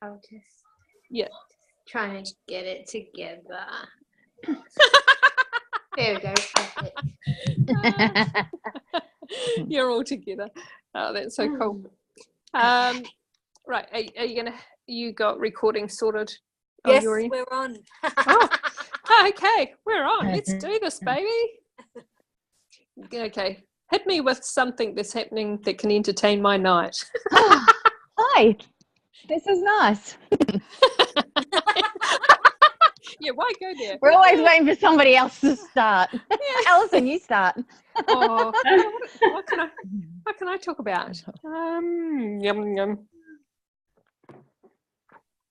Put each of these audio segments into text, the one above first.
I'll just try and get it together. There we go. You're all together. Oh, that's so cool. Right, are you got recording sorted? Yes, we're on. Okay, we're on. Let's do this, baby. Okay, hit me with something that's happening that can entertain my night. Hi, this is nice. Yeah, why go there? We're always waiting for somebody else to start. Alison, you start. Oh, what can I talk about? Yum yum.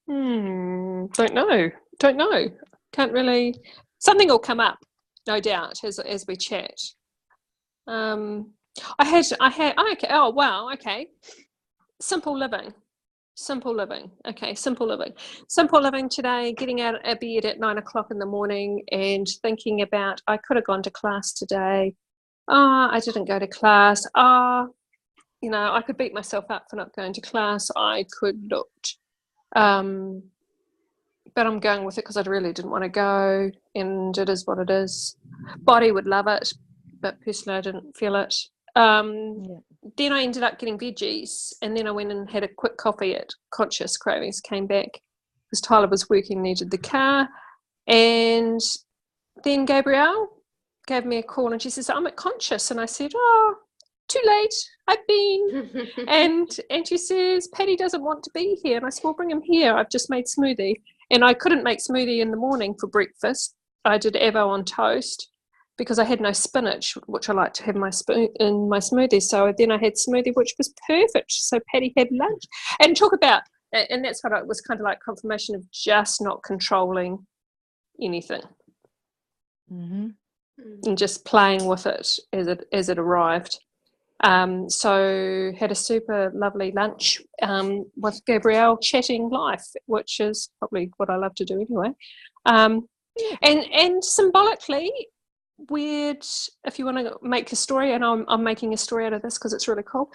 Don't know. Can't really. Something will come up, no doubt, as we chat. I had. Okay. Oh wow. Okay. Simple living. Okay. Simple living today. Getting out of bed at 9 o'clock in the morning and thinking about I could have gone to class today. I didn't go to class. I could beat myself up for not going to class. I could not. But I'm going with it because I really didn't want to go, and it is what it is. Body would love it, but personally I didn't feel it. Then I ended up getting veggies, and then I went and had a quick coffee at Conscious. Cravings came back because Tyler was working, needed the car, and then Gabrielle gave me a call and she says, I'm at Conscious, and I said, oh, too late, I've been. and she says, Patty doesn't want to be here, and I said, well, bring him here, I've just made smoothie. And I couldn't make smoothie in the morning for breakfast. I did avo on toast because I had no spinach, which I like to have in my smoothie. So then I had smoothie, which was perfect. So Patty had lunch. And talk about, and that's what it was, kind of like confirmation of just not controlling anything. Mm-hmm. And just playing with it as it arrived. So had a super lovely lunch with Gabrielle, chatting life, which is probably what I love to do anyway. And symbolically, weird, if you want to make a story, and I'm making a story out of this because it's really cool.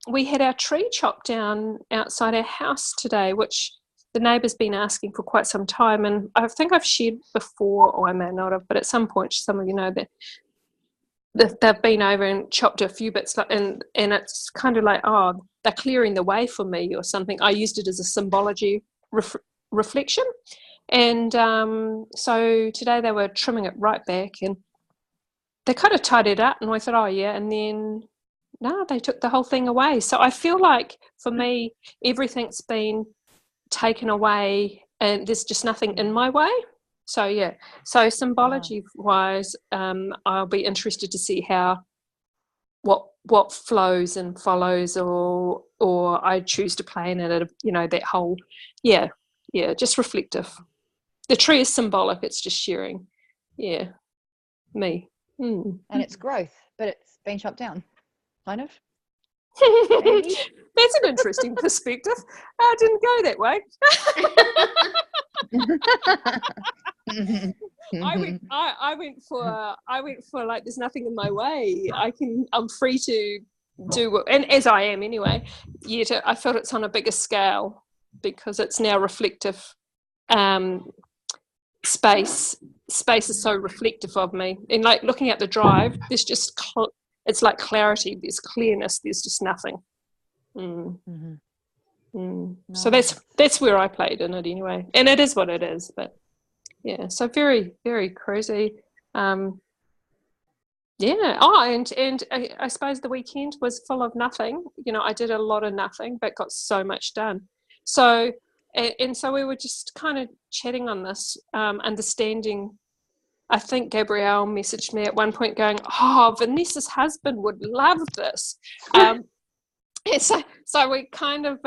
We had our tree chopped down outside our house today, which the neighbour's been asking for quite some time, and I think I've shared before, or I may not have, but at some point some of you know that they've been over and chopped a few bits, and it's kind of like, oh, they're clearing the way for me or something. I used it as a symbology reflection, and so today they were trimming it right back, and they kind of tied it up, and I thought, oh yeah, and then no, they took the whole thing away. So I feel like for me everything's been taken away and there's just nothing in my way. So yeah, so symbology wise, I'll be interested to see how what flows and follows, or I choose to play in it, that whole just reflective. The tree is symbolic, it's just sharing me. And it's growth, but it's been chopped down, kind of. That's an interesting perspective. I didn't go that way. I went for like there's nothing in my way. I'm free to do, and as I am anyway. Yet I felt it's on a bigger scale because it's now reflective. Space is so reflective of me, and like looking at the drive, there's just it's like clarity, there's clearness, there's just nothing. So that's where I played in it anyway, and it is what it is. But yeah, so very, very crazy. And I suppose the weekend was full of nothing. I did a lot of nothing but got so much done. So so we were just kind of chatting on this, understanding. I think Gabrielle messaged me at one point going, oh, Vanessa's husband would love this. So we kind of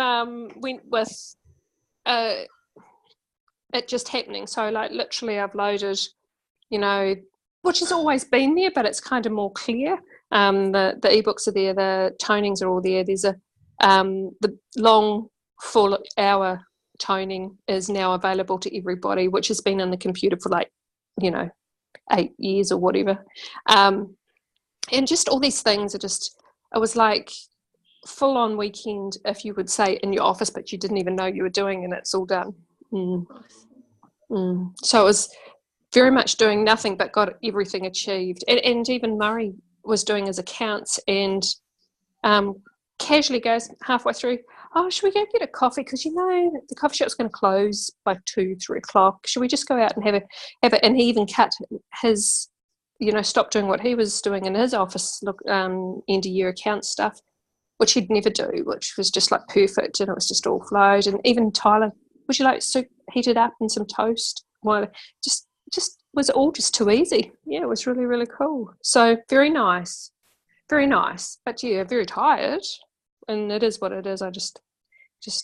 went with it just happening. So like literally I've loaded, which has always been there, but it's kind of more clear. The ebooks are there, the tonings are all there. There's the long full hour toning is now available to everybody, which has been in the computer for 8 years or whatever. And just all these things are just, it was like full-on weekend, if you would say, in your office, but you didn't even know you were doing, and it's all done. So it was very much doing nothing but got everything achieved. And even Murray was doing his accounts and casually goes halfway through, oh, should we go get a coffee? Because, you know, the coffee shop's going to close by 2-3 o'clock. Should we just go out and have it? And he even cut his, you know, stopped doing what he was doing in his office, end of year account stuff, which he'd never do, which was just like perfect, and it was just all flowed. And even Tyler, would you like soup heated up and some toast? Well, just was all just too easy. Yeah, it was really, really cool. So very nice, but yeah, very tired. And it is what it is. I just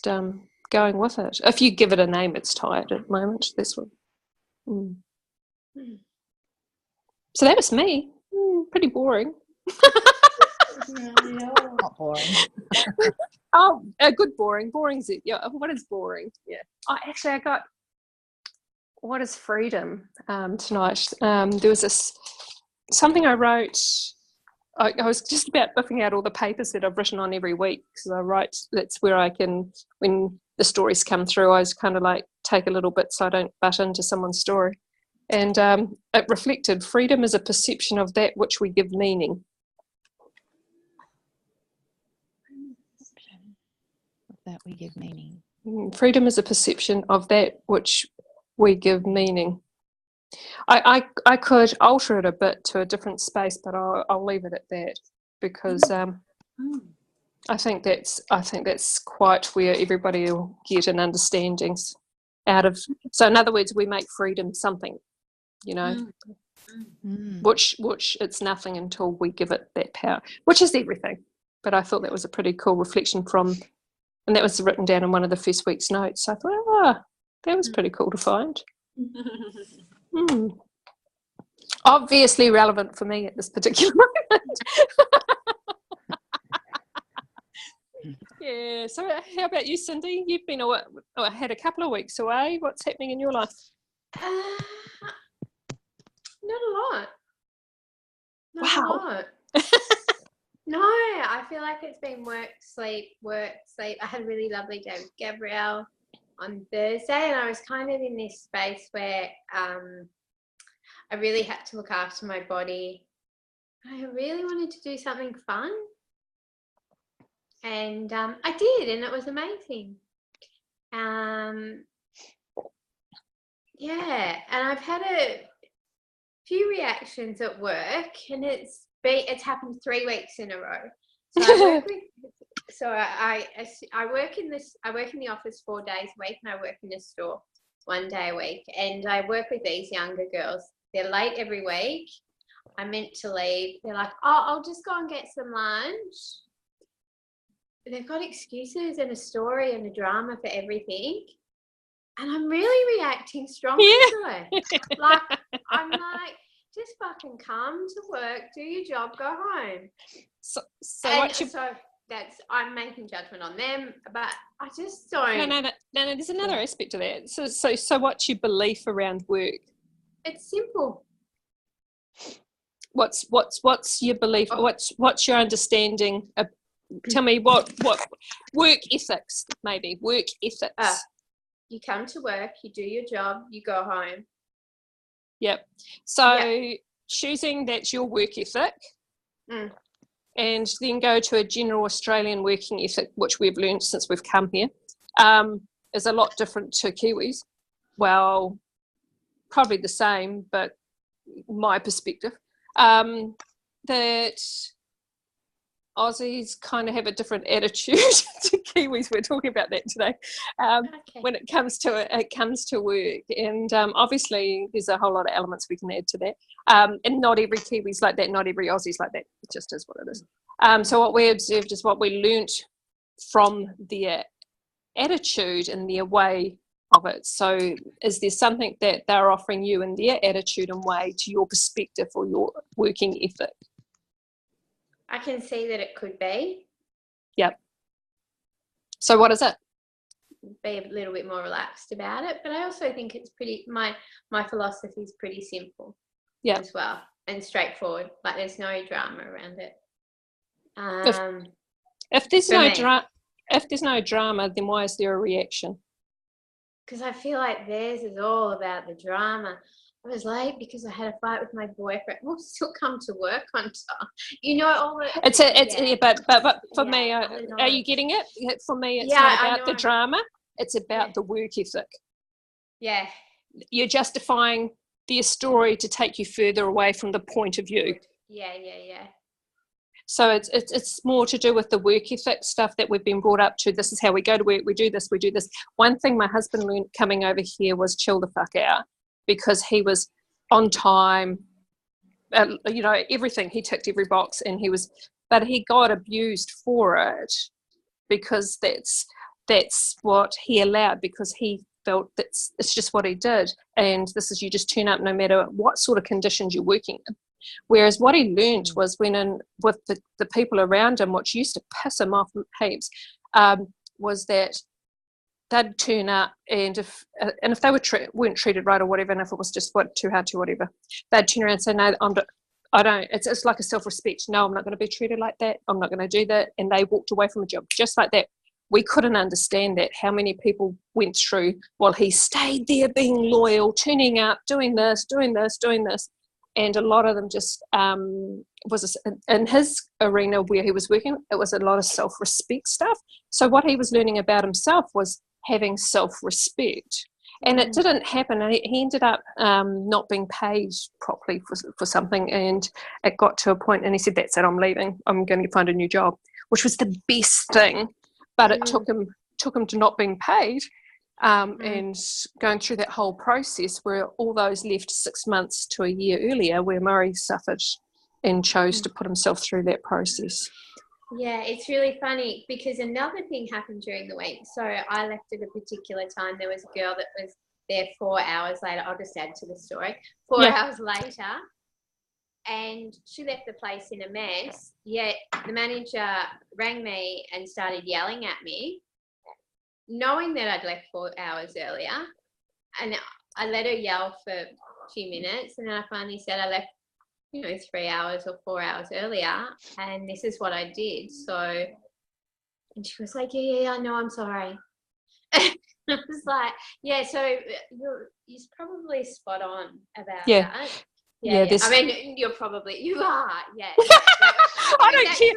going with it. If you give it a name, it's tired at the moment. This one. So that was me. Pretty boring. Not boring. Oh, a good boring. Boring's it. Yeah. What is boring? Yeah. Oh, actually, I got what is freedom tonight. There was something I wrote. I was just about biffing out all the papers that I've written on every week, because I write. That's where I can, when the stories come through, I just kind of like take a little bit so I don't butt into someone's story. And it reflected, freedom is a perception of that which we give meaning. That we give meaning. Freedom is a perception of that which we give meaning. I could alter it a bit to a different space, but I'll leave it at that, because I think that's quite where everybody will get an understanding out of. So in other words, we make freedom something, you know, which it's nothing until we give it that power, which is everything. But I thought that was a pretty cool reflection from, and that was written down in one of the first week's notes. So I thought, that was pretty cool to find. Obviously relevant for me at this particular moment. Yeah, so how about you, Cindy? You've been had a couple of weeks away. What's happening in your life? Not a lot. Wow. A lot. No, I feel like it's been work, sleep. I had a really lovely day with Gabrielle on Thursday, and I was kind of in this space where I really had to look after my body. I really wanted to do something fun, and I did, and it was amazing. Yeah, and I've had a few reactions at work, and it's happened 3 weeks in a row. So I work with. So I work in this. I work in the office 4 days a week, and I work in the store 1 day a week. And I work with these younger girls. They're late every week. I'm meant to leave. They're like, "Oh, I'll just go and get some lunch." They've got excuses and a story and a drama for everything, and I'm really reacting strongly to it. Like, I'm like, just fucking come to work, do your job, go home. So I'm making judgment on them, but I just don't. No. There's another aspect to that. So what's your belief around work? It's simple. What's your belief? What's your understanding? Tell me what work ethics, maybe work ethics. You come to work, you do your job, you go home. Yep. So choosing that's your work ethic. And then go to a general Australian working ethic, which we've learned since we've come here, is a lot different to Kiwis. Well, probably the same, but my perspective, that Aussies kind of have a different attitude to Kiwis. We're talking about that today. When it comes to work, and obviously there's a whole lot of elements we can add to that. And not every Kiwi's like that, not every Aussie's like that. It just is what it is. So what we observed is what we learnt from their attitude and their way of it. So is there something that they're offering you in their attitude and way to your perspective or your working ethic? I can see that it could be. Yep. So what is it? Be a little bit more relaxed about it, but I also think it's pretty. My philosophy is pretty simple. Yeah. As well, and straightforward. Like there's no drama around it. If there's For no me. if there's no drama, then why is there a reaction? Because I feel like theirs is all about the drama. I was late because I had a fight with my boyfriend. We'll still come to work on time. You know, all the But for me, all the are you noise. getting it? For me, it's Yeah, not I about the know. drama. It's about Yeah. the work ethic. Yeah. You're justifying their story to take you further away from the point of view. Yeah. So it's more to do with the work ethic stuff that we've been brought up to. This is how we go to work. We do this. One thing my husband learned coming over here was chill the fuck out, because he was on time. You know, everything. He ticked every box, but he got abused for it, because that's what he allowed, because he felt it's just what he did, and this is, you just turn up no matter what sort of conditions you're working in. Whereas what he learnt was when in with the people around him, which used to piss him off heaps, was that they'd turn up, and if they weren't treated right or whatever, and if it was just too hard to whatever, they'd turn around and say, no, I don't. It's like a self-respect. No, I'm not going to be treated like that. I'm not going to do that. And they walked away from a job just like that. We couldn't understand that, how many people went through while he stayed there being loyal, turning up, doing this. And a lot of them just was in his arena where he was working, it was a lot of self-respect stuff. So what he was learning about himself was having self-respect. And it didn't happen. He ended up not being paid properly for something, and it got to a point, and he said, that's it, I'm leaving. I'm going to find a new job, which was the best thing. But it took him to not being paid, and going through that whole process, where all those left 6 months to a year earlier, where Murray suffered and chose to put himself through that process. Yeah, it's really funny because another thing happened during the week. So I left at a particular time. There was a girl that was there 4 hours later. I'll just add to the story. 4 hours later, and she left the place in a mess. Yet the manager rang me and started yelling at me, knowing that I'd left 4 hours earlier. And I let her yell for a few minutes, and then I finally said I left 3 hours or 4 hours earlier, and this is what I did. So, and she was like, yeah, I know, I'm sorry. I was like, yeah, so you're probably spot on about that. Yeah. I mean, you are, yeah. I don't care.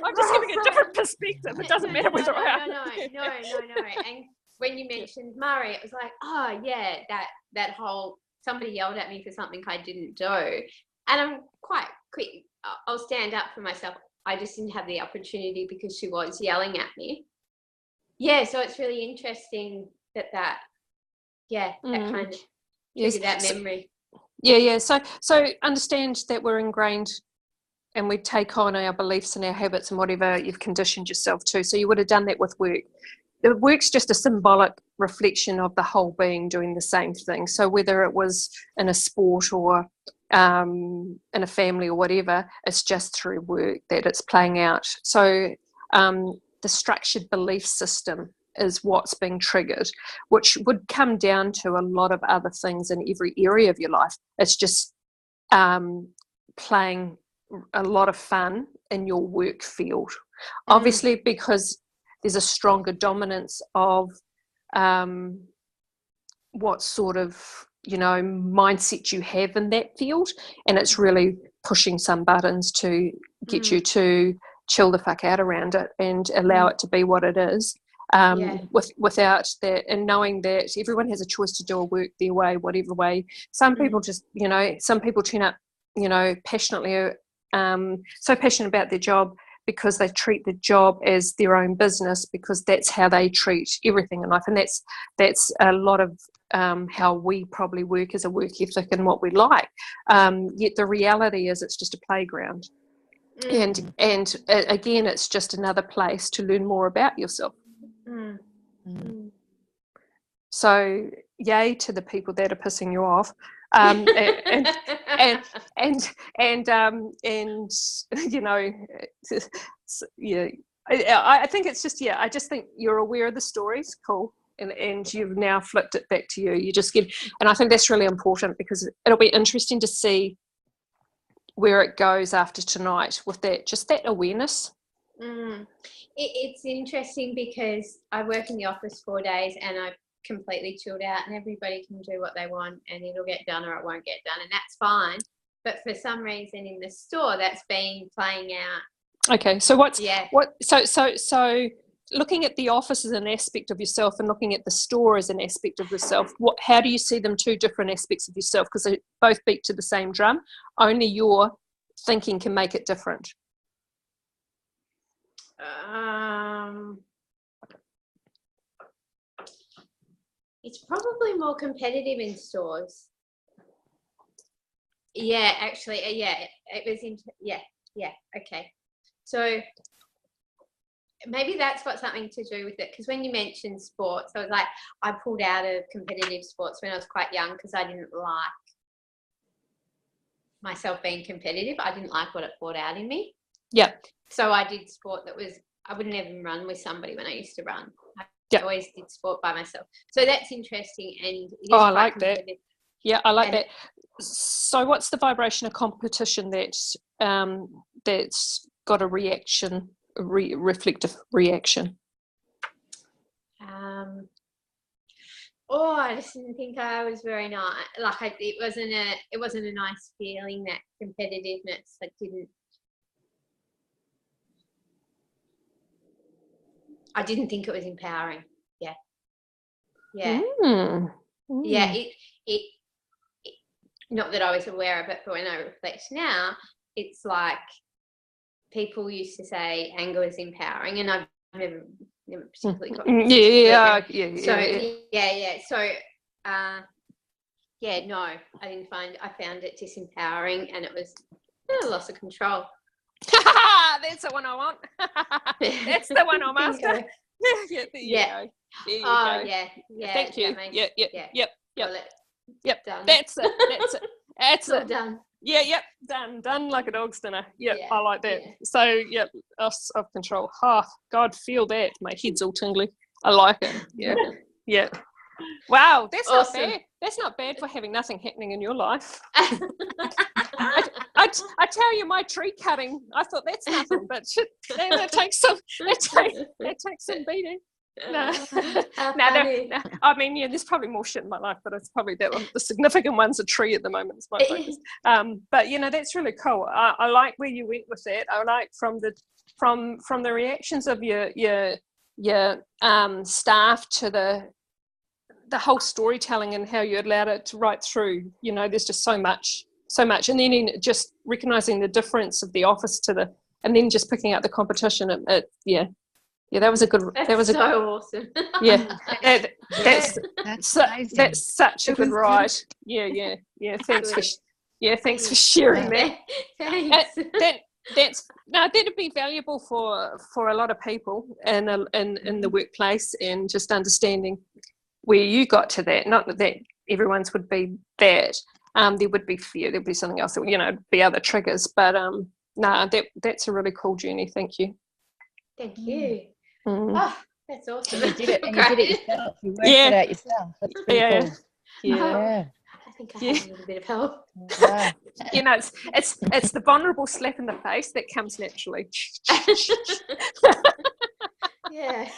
I'm just giving a different perspective. It doesn't matter whether I am. No. And when you mentioned Murray, it was like, oh yeah, that whole, somebody yelled at me for something I didn't do. And I'm quite quick. I'll stand up for myself. I just didn't have the opportunity because she was yelling at me. Yeah, so it's really interesting that kind of triggered that memory. Yeah. So understand that we're ingrained, and we take on our beliefs and our habits and whatever you've conditioned yourself to. So you would have done that with work. The work's just a symbolic reflection of the whole being doing the same thing. So whether it was in a sport or in a family or whatever, it's just through work that it's playing out. So the structured belief system is what's being triggered, which would come down to a lot of other things in every area of your life. It's just playing a lot of fun in your work field, obviously, because there's a stronger dominance of what sort of mindset you have in that field, and it's really pushing some buttons to get you to chill the fuck out around it and allow it to be what it is, without that, and knowing that everyone has a choice to do a work their way, whatever way. Some people just some people turn up passionately, so passionate about their job because they treat the job as their own business, because that's how they treat everything in life, and that's a lot of how we probably work as a work ethic and what we like. Yet the reality is it's just a playground, and again, it's just another place to learn more about yourself. So yay to the people that are pissing you off, and I think it's just, I just think you're aware of the stories, cool, and you've now flipped it back to you. You just get, and I think that's really important, because it'll be interesting to see where it goes after tonight with that, just that awareness It's interesting because I work in the office 4 days and I've completely chilled out, and everybody can do what they want and it'll get done or it won't get done, and that's fine. But for some reason in the store, that's been playing out. Okay, so so looking at the office as an aspect of yourself and looking at the store as an aspect of yourself, how do you see them, two different aspects of yourself? Because they both beat to the same drum, only your thinking can make it different. It's probably more competitive in stores. Yeah, actually, it was okay. So maybe that's got something to do with it, because when you mentioned sports, I was like, I pulled out of competitive sports when I was quite young because I didn't like myself being competitive. I didn't like what it brought out in me. Yeah. So I did sport I wouldn't even run with somebody when I used to run. I always did sport by myself. So that's interesting. And I like that. Yeah, I like that. So what's the vibration of competition that's got a reaction, reflective reaction? I just didn't think I was very nice. Like it wasn't a nice feeling, that competitiveness. I didn't think it was empowering. Yeah. Yeah. It not that I was aware of it, but when I reflect now, it's like people used to say anger was empowering, and I've never particularly got. No, I didn't find. I found it disempowering, and it was a loss of control. That's the one I want. That's the one I'm after. There you go. Thank you. Yep. Done. That's it. That's all it. Done. Yep. Done like a dog's dinner. Yep. Yeah. I like that. So loss of control. God, feel that. My head's all tingly. I like it. Yeah. Wow, that's awesome. Not bad. That's not bad for having nothing happening in your life. I tell you, my tree cutting, I thought that's nothing, but that takes some beating. No. I mean, there's probably more shit in my life, but it's probably that one. The significant one's a tree at the moment. Is my focus. But that's really cool. I like where you went with that. I like from the reactions of your staff to the whole storytelling and how you allowed it to write through. There's just so much, and then just recognizing the difference of the office and then just picking out the competition. That was a good. That's awesome. Yeah, that's such a good ride. Yeah. Thanks for sharing that. Thanks. That'd be valuable for a lot of people in the workplace, and just understanding where you got to that. Not that everyone's would be that. There would be fear. There'd be something else that be other triggers. But that's a really cool journey. Thank you. Thank you. Oh, that's awesome. You did it, and you did it yourself. You worked it out yourself. That's pretty cool. Yeah. I think I had a little bit of help. Yeah. It's the vulnerable slap in the face that comes naturally. Yeah.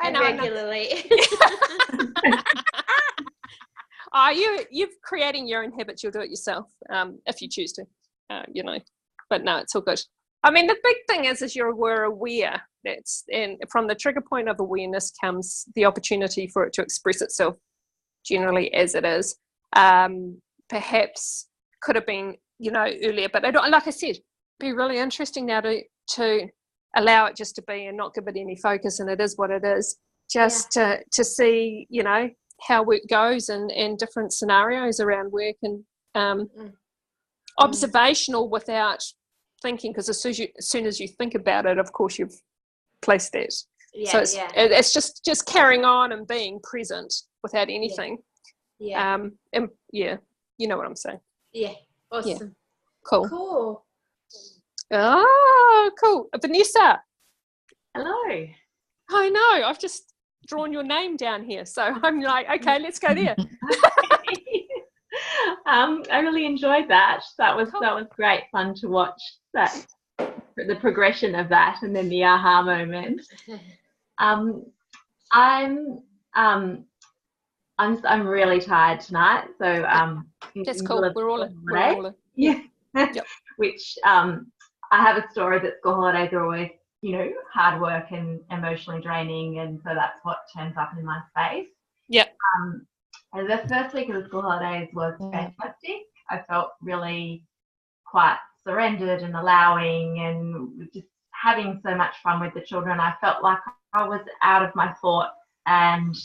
And regularly. You're creating your own habits. You'll do it yourself if you choose to. But no, it's all good. I mean, the big thing is we're aware. And from the trigger point of awareness comes the opportunity for it to express itself generally as it is. Perhaps could have been, earlier, but like I said, be really interesting now to allow it just to be and not give it any focus, and it is what it is. Just to see, how work goes and different scenarios around work, and observational without thinking, because as soon as you think about it, of course you've placed it. It's just carrying on and being present without anything. And you know what I'm saying. Awesome. Cool. Oh, cool. Vanessa. Hello. I know, I've just drawn your name down here, so I'm like, okay, let's go there. I really enjoyed that. That was great fun to watch that the progression of that, and then the aha moment. I'm I'm really tired tonight, so That's in cool. middle of We're all school in. holidays. Yeah. Yep. Which I have a story that school holidays are always, hard work and emotionally draining, and so that's what turns up in my space. Yep. And the first week of the school holidays was fantastic. I felt really quite surrendered and allowing and just having so much fun with the children. I felt like I was out of my thoughts and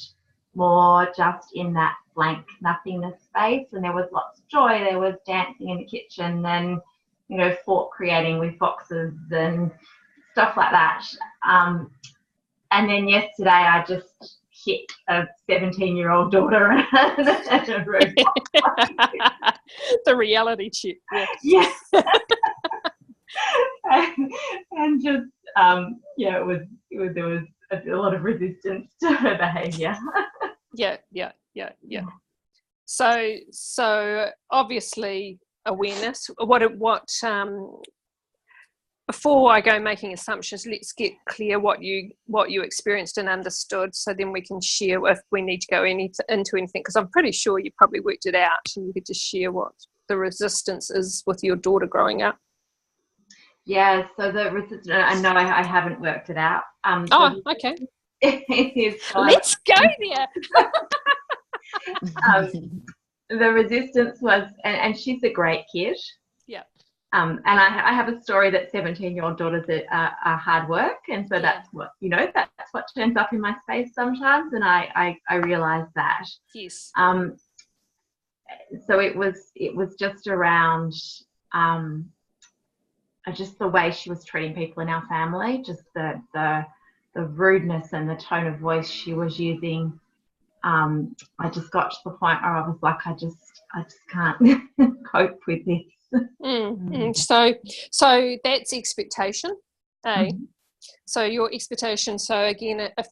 more just in that blank nothingness space, and there was lots of joy. There was dancing in the kitchen and fork creating with boxes and stuff like that. And then yesterday I just hit a 17-year-old daughter and a robot. The reality check. Yeah. and just there was a lot of resistance to her behaviour. Yeah. So obviously awareness. What before I go making assumptions, let's get clear what you experienced and understood, so then we can share if we need to go into anything, because I'm pretty sure you probably worked it out, and you could just share what the resistance is with your daughter growing up. Yeah, so the resistance, I know I haven't worked it out. Okay. Let's go there. The resistance was, and she's a great kid. Yeah. And I have a story that 17-year-old daughters are hard work, and so that's what that's what turns up in my space sometimes, and I realised that. Yes. So it was just around just the way she was treating people in our family, just the rudeness and the tone of voice she was using. I just got to the point where I was like, I just can't cope with this. So that's expectation, eh? Mm-hmm. So your expectation. So again, if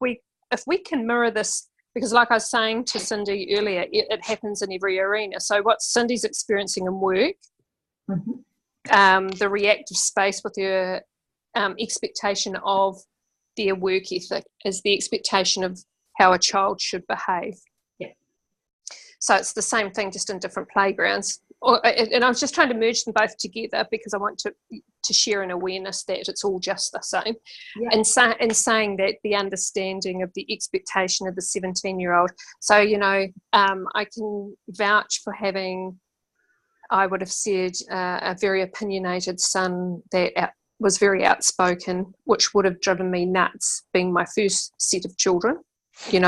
we can mirror this, because like I was saying to Cindy earlier, it happens in every arena. So what Cindy's experiencing in work, the reactive space with your expectation of their work ethic is the expectation of how a child should behave. Yeah. So it's the same thing, just in different playgrounds. And I was just trying to merge them both together because I want to share an awareness that it's all just the same. Yeah. And saying that the understanding of the expectation of the 17-year-old. So, I can vouch for having, I would have said, a very opinionated son that was very outspoken, which would have driven me nuts, being my first set of children. From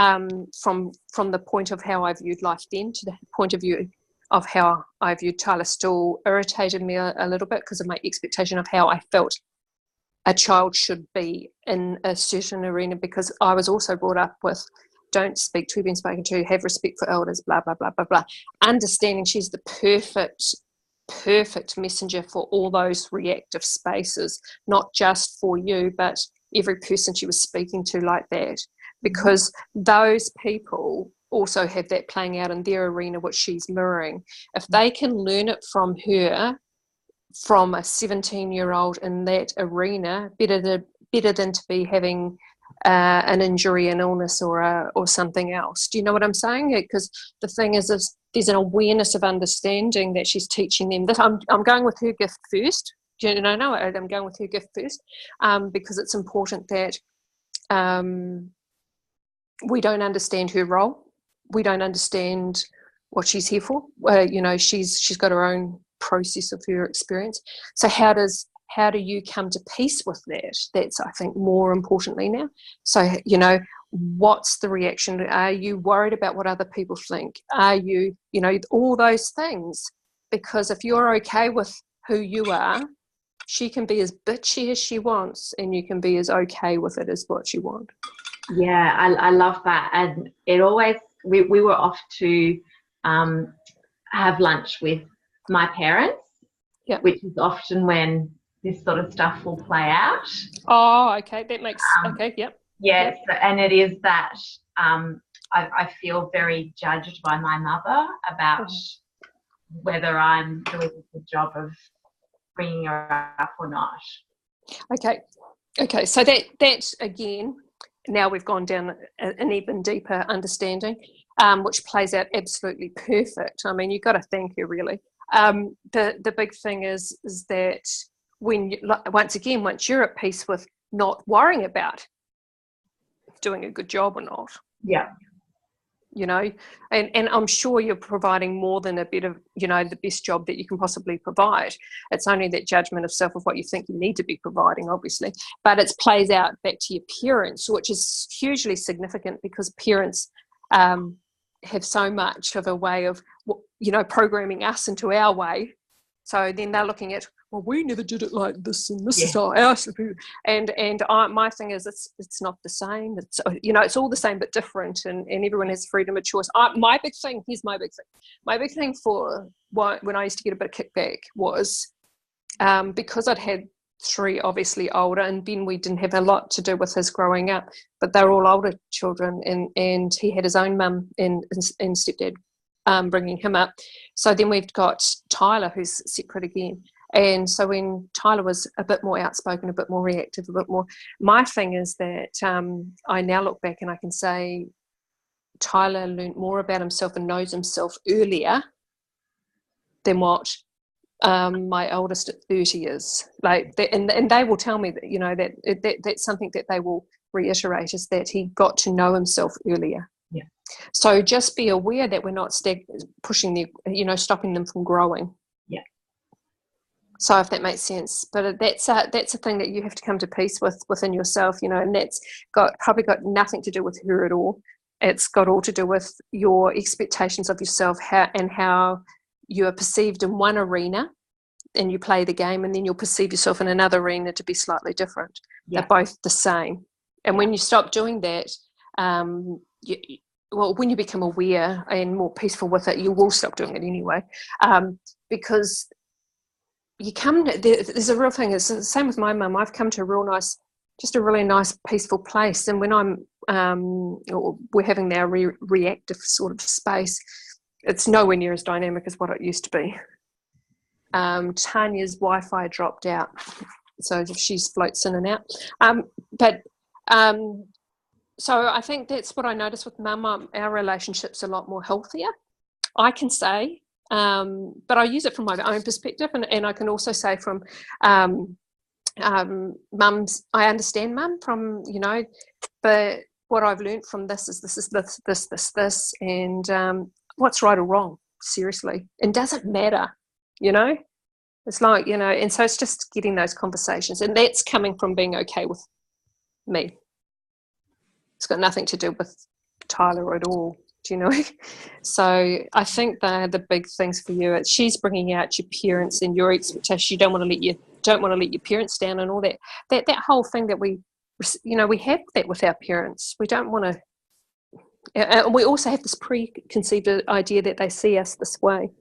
the point of how I viewed life then to the point of view of how I viewed Tyler, still irritated me a little bit because of my expectation of how I felt a child should be in a certain arena, because I was also brought up with don't speak to, being spoken to, have respect for elders, blah, blah, blah, blah, blah. Understanding she's the perfect messenger for all those reactive spaces, not just for you, but every person she was speaking to like that. Because those people also have that playing out in their arena, which she's mirroring. If they can learn it from her, from a 17-year-old in that arena, better than to be having an injury, an illness, or something else. Do you know what I'm saying? Because the thing is there's an awareness of understanding that she's teaching them. That I'm going with her gift first. Do you know? I'm going with her gift first because it's important that we don't understand her role. We don't understand what she's here for. She's got her own process of her experience. So how do you come to peace with that? That's, I think, more importantly now. So, what's the reaction? Are you worried about what other people think? Are you, all those things? Because if you're okay with who you are, she can be as bitchy as she wants, and you can be as okay with it as what you want. Yeah, I love that. And it always, we were off to have lunch with my parents, which is often when this sort of stuff will play out. Oh, okay. That makes, okay, yep. Yes, yep. And it is that I feel very judged by my mother about whether I'm doing a good job of bringing her up or not. Okay, so that again, now we've gone down an even deeper understanding, which plays out absolutely perfect. I mean, you've got to thank her, really. The big thing is that once you're at peace with not worrying about doing a good job or not, yeah, you know, and I'm sure you're providing more than a bit of, you know, the best job that you can possibly provide. It's only that judgment of self of what you think you need to be providing, obviously, but it plays out back to your parents, which is hugely significant because parents have so much of a way of, you know, programming us into our way. So then they're looking at, well, we never did it like this, and this is how ours. And my thing is, it's not the same. It's, you know, it's all the same but different, and everyone has freedom of choice. My big thing for when I used to get a bit of kickback was because I'd had 3 obviously older, and Ben, we didn't have a lot to do with his growing up, but they were all older children, and he had his own mum and stepdad bringing him up. So then we've got Tyler, who's separate again. And so when Tyler was a bit more outspoken, a bit more reactive, a bit more, my thing is that I now look back and I can say Tyler learned more about himself and knows himself earlier than what my oldest at 30 is. Like, and they will tell me that, you know, that's something that they will reiterate, is that he got to know himself earlier. Yeah. So just be aware that we're not pushing stopping them from growing. Yeah. So if that makes sense, but that's a thing that you have to come to peace with within yourself, you know, and that's probably got nothing to do with her at all. It's got all to do with your expectations of yourself, how you are perceived in one arena, and you play the game, and then you'll perceive yourself in another arena to be slightly different. Yeah. They're both the same, and when you stop doing that, when you become aware and more peaceful with it, you will stop doing it anyway, because there's a real thing. It's the same with my mum. I've come to a really nice peaceful place, and when we're having our reactive sort of space, it's nowhere near as dynamic as what it used to be. Tanya's Wi-Fi dropped out, so she floats in and out. So I think that's what I noticed with Mum. Our relationship's a lot more healthier, I can say, but I use it from my own perspective, and I can also say from Mum's. I understand Mum from, you know, but what I've learned from this is this, and what's right or wrong, seriously, and doesn't matter, you know. It's like, you know, and so it's just getting those conversations, and that's coming from being okay with me. It's got nothing to do with Tyler at all, do you know? So I think they're the big things for you. She's bringing out your parents and your expectations. You don't want to let your parents down, and all that whole thing that we have that with our parents. We don't want to. And we also have this preconceived idea that they see us this way,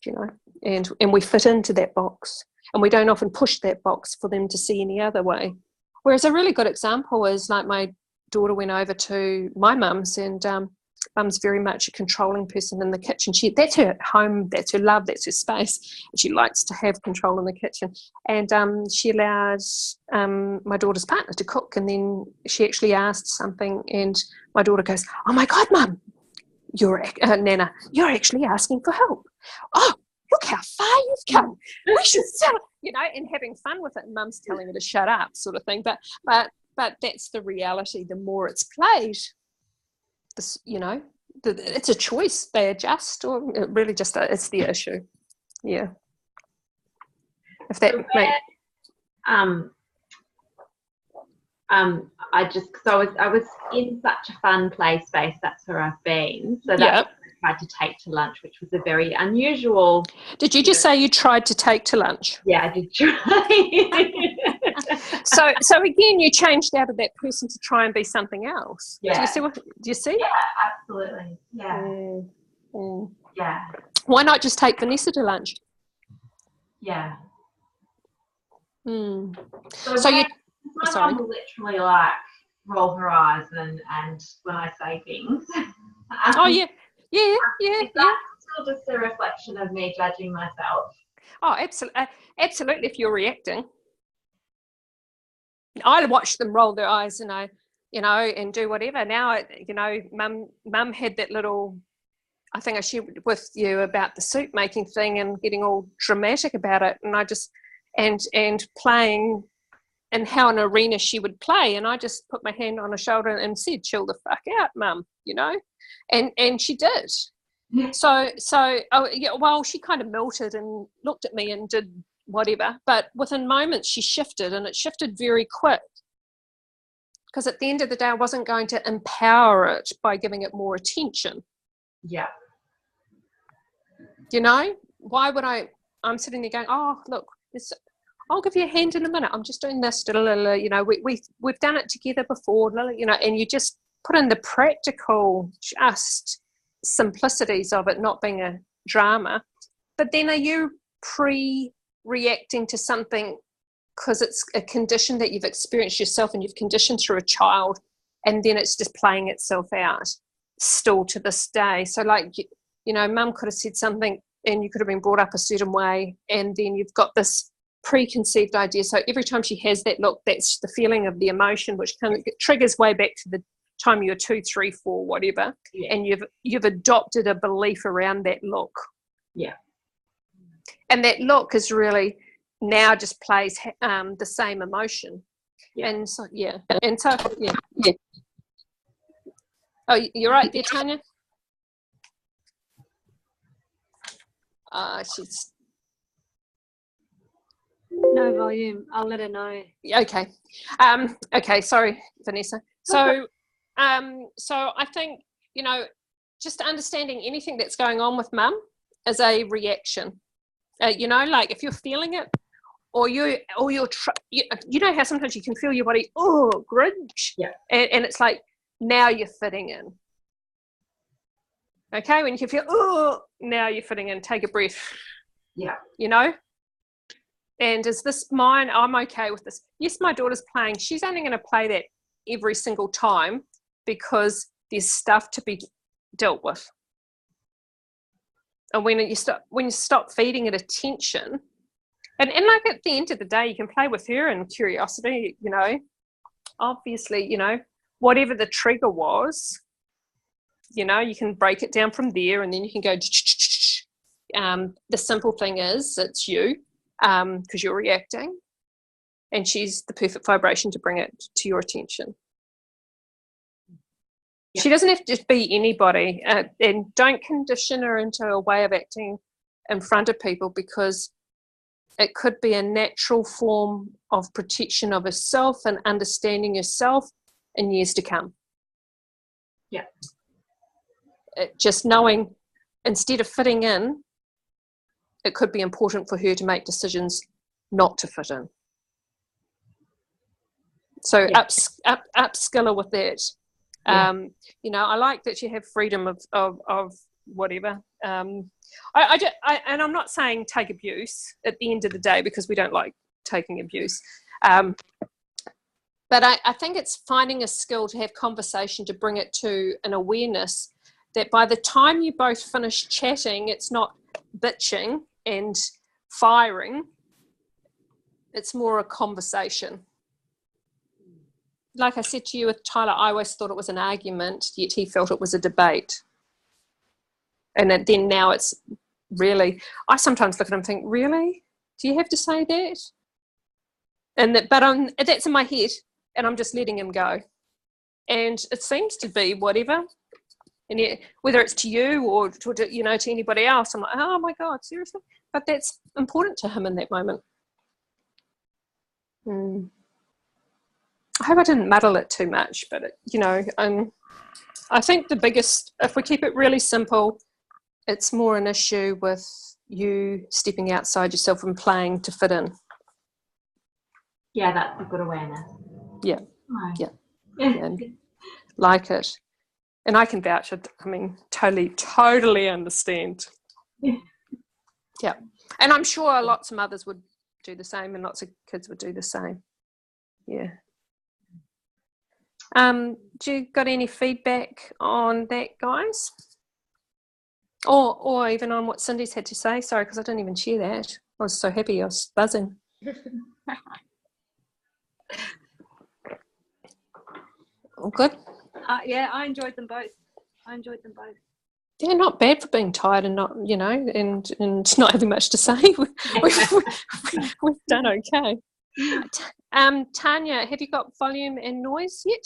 you know, and we fit into that box, and we don't often push that box for them to see any other way. Whereas a really good example is, like, my daughter went over to my mum's, and Mum's very much a controlling person in the kitchen. That's her home, that's her love, that's her space. She likes to have control in the kitchen. And she allows my daughter's partner to cook, and then she actually asked something, and my daughter goes, "Oh my God, Mum, Nana, you're actually asking for help. Oh, look how far you've come. We should sell," you know, and having fun with it. And Mum's telling her to shut up, sort of thing. But that's the reality. The more it's played, this, you know, it's a choice. They adjust, or it really just it's the issue. Yeah. If that makes. I was in such a fun play space. That's where I've been. So that's what I tried to take to lunch, which was a very unusual. Did you just say you tried to take to lunch? Yeah, I did try. So again, you changed out of that person to try and be something else. Yeah. Do you see? Yeah, absolutely. Yeah. Yeah. Why not just take Vanessa to lunch? Yeah. Mm. So my mum will literally like roll her eyes and when I say things. Oh yeah. Is that still just a reflection of me judging myself? Oh, absolutely. If you're reacting, I watch them roll their eyes and and do whatever. Now, mum had that little, I think I shared with you about the soup making thing and getting all dramatic about it. And I just, and playing and how an arena she would play. And I just put my hand on her shoulder and said, chill the fuck out, mum, and she did. So, well, she kind of melted and looked at me and did whatever. But within moments, she shifted, and it shifted very quick. Because at the end of the day, I wasn't going to empower it by giving it more attention. Yeah. Why would I'm sitting there going, oh, look, I'll give you a hand in a minute. I'm just doing this, we've done it together before, and you just put in the practical, just simplicities of it not being a drama. But then are you reacting to something because it's a condition that you've experienced yourself and you've conditioned through a child, and then it's just playing itself out still to this day? So mum could have said something and you could have been brought up a certain way, and then you've got this preconceived idea. So every time she has that look, that's the feeling of the emotion, which triggers way back to the time you're 2, 3, 4, whatever. Yeah. And you've adopted a belief around that look. Yeah. And that look is really now just plays the same emotion. Yeah. And so yeah. Oh, you're right there, Tanya. She's no volume. I'll let her know. Okay. Okay. Sorry, Vanessa. So, so I think just understanding anything that's going on with mum is a reaction. If you're feeling it, or you're how sometimes you can feel your body, grudge. Yeah. And it's like now you're fitting in. Okay, when you can feel, now you're fitting in. Take a breath. Yeah. And is this mine? I'm okay with this. Yes, my daughter's playing. She's only going to play that every single time because there's stuff to be dealt with. And when you stop feeding it attention, and like at the end of the day, you can play with her and curiosity, obviously, whatever the trigger was, you can break it down from there, and then you can go, the simple thing is it's you, because you're reacting, and she's the perfect vibration to bring it to your attention. Yeah. She doesn't have to just be anybody, and don't condition her into a way of acting in front of people, because it could be a natural form of protection of herself and understanding herself in years to come. Yeah. Just knowing, instead of fitting in, it could be important for her to make decisions not to fit in. So yeah. upskill her with that. Yeah. I like that you have freedom of whatever. And I'm not saying take abuse at the end of the day, because we don't like taking abuse. But I think it's finding a skill to have conversation, to bring it to an awareness that by the time you both finish chatting, it's not bitching and firing. It's more a conversation. Like I said to you with Tyler, I always thought it was an argument, yet he felt it was a debate. And then now it's really, I sometimes look at him and think, really? Do you have to say that? But that's in my head, and I'm just letting him go. And it seems to be whatever. And yet, whether it's to you or to anybody else, I'm like, oh my God, seriously? But that's important to him in that moment. I hope I didn't muddle it too much, but I think the biggest, if we keep it really simple, it's more an issue with you stepping outside yourself and playing to fit in. Yeah, that's a good awareness. Yeah. Right. Yeah. And like it. And I can vouch it. I mean, totally understand. Yeah. And I'm sure lots of mothers would do the same, and lots of kids would do the same. Yeah. Do you got any feedback on that, guys? Or even on what Cindy's had to say? Sorry, because I didn't even share that. I was so happy. I was buzzing. All good? Yeah, I enjoyed them both. Yeah, not bad for being tired and not, and not having much to say. We've done okay. Tanya, have you got volume and noise yet?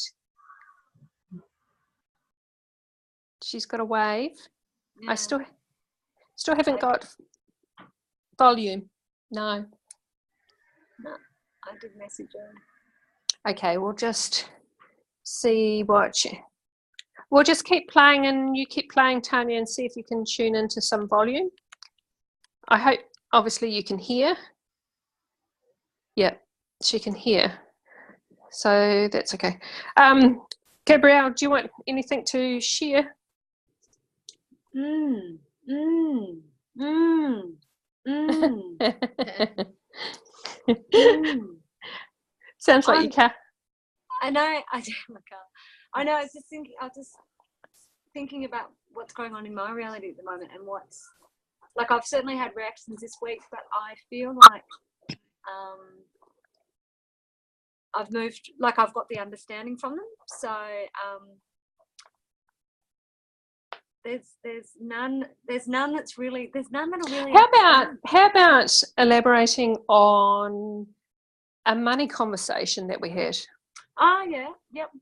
She's got a wave. Yeah. I still haven't got volume. No. I did message her. Okay, we'll just see we'll just keep playing, and you keep playing, Tanya, and see if you can tune into some volume. I hope, obviously, you can hear. Yeah, she can hear. So that's okay. Gabrielle, do you want anything to share? Sounds like you can't. I know. I know. I was just thinking about what's going on in my reality at the moment, and I've certainly had reactions this week, but I feel like I've moved, like I've got the understanding from them. So there's none that are really. How about elaborating on a money conversation that we had? Yeah, yep.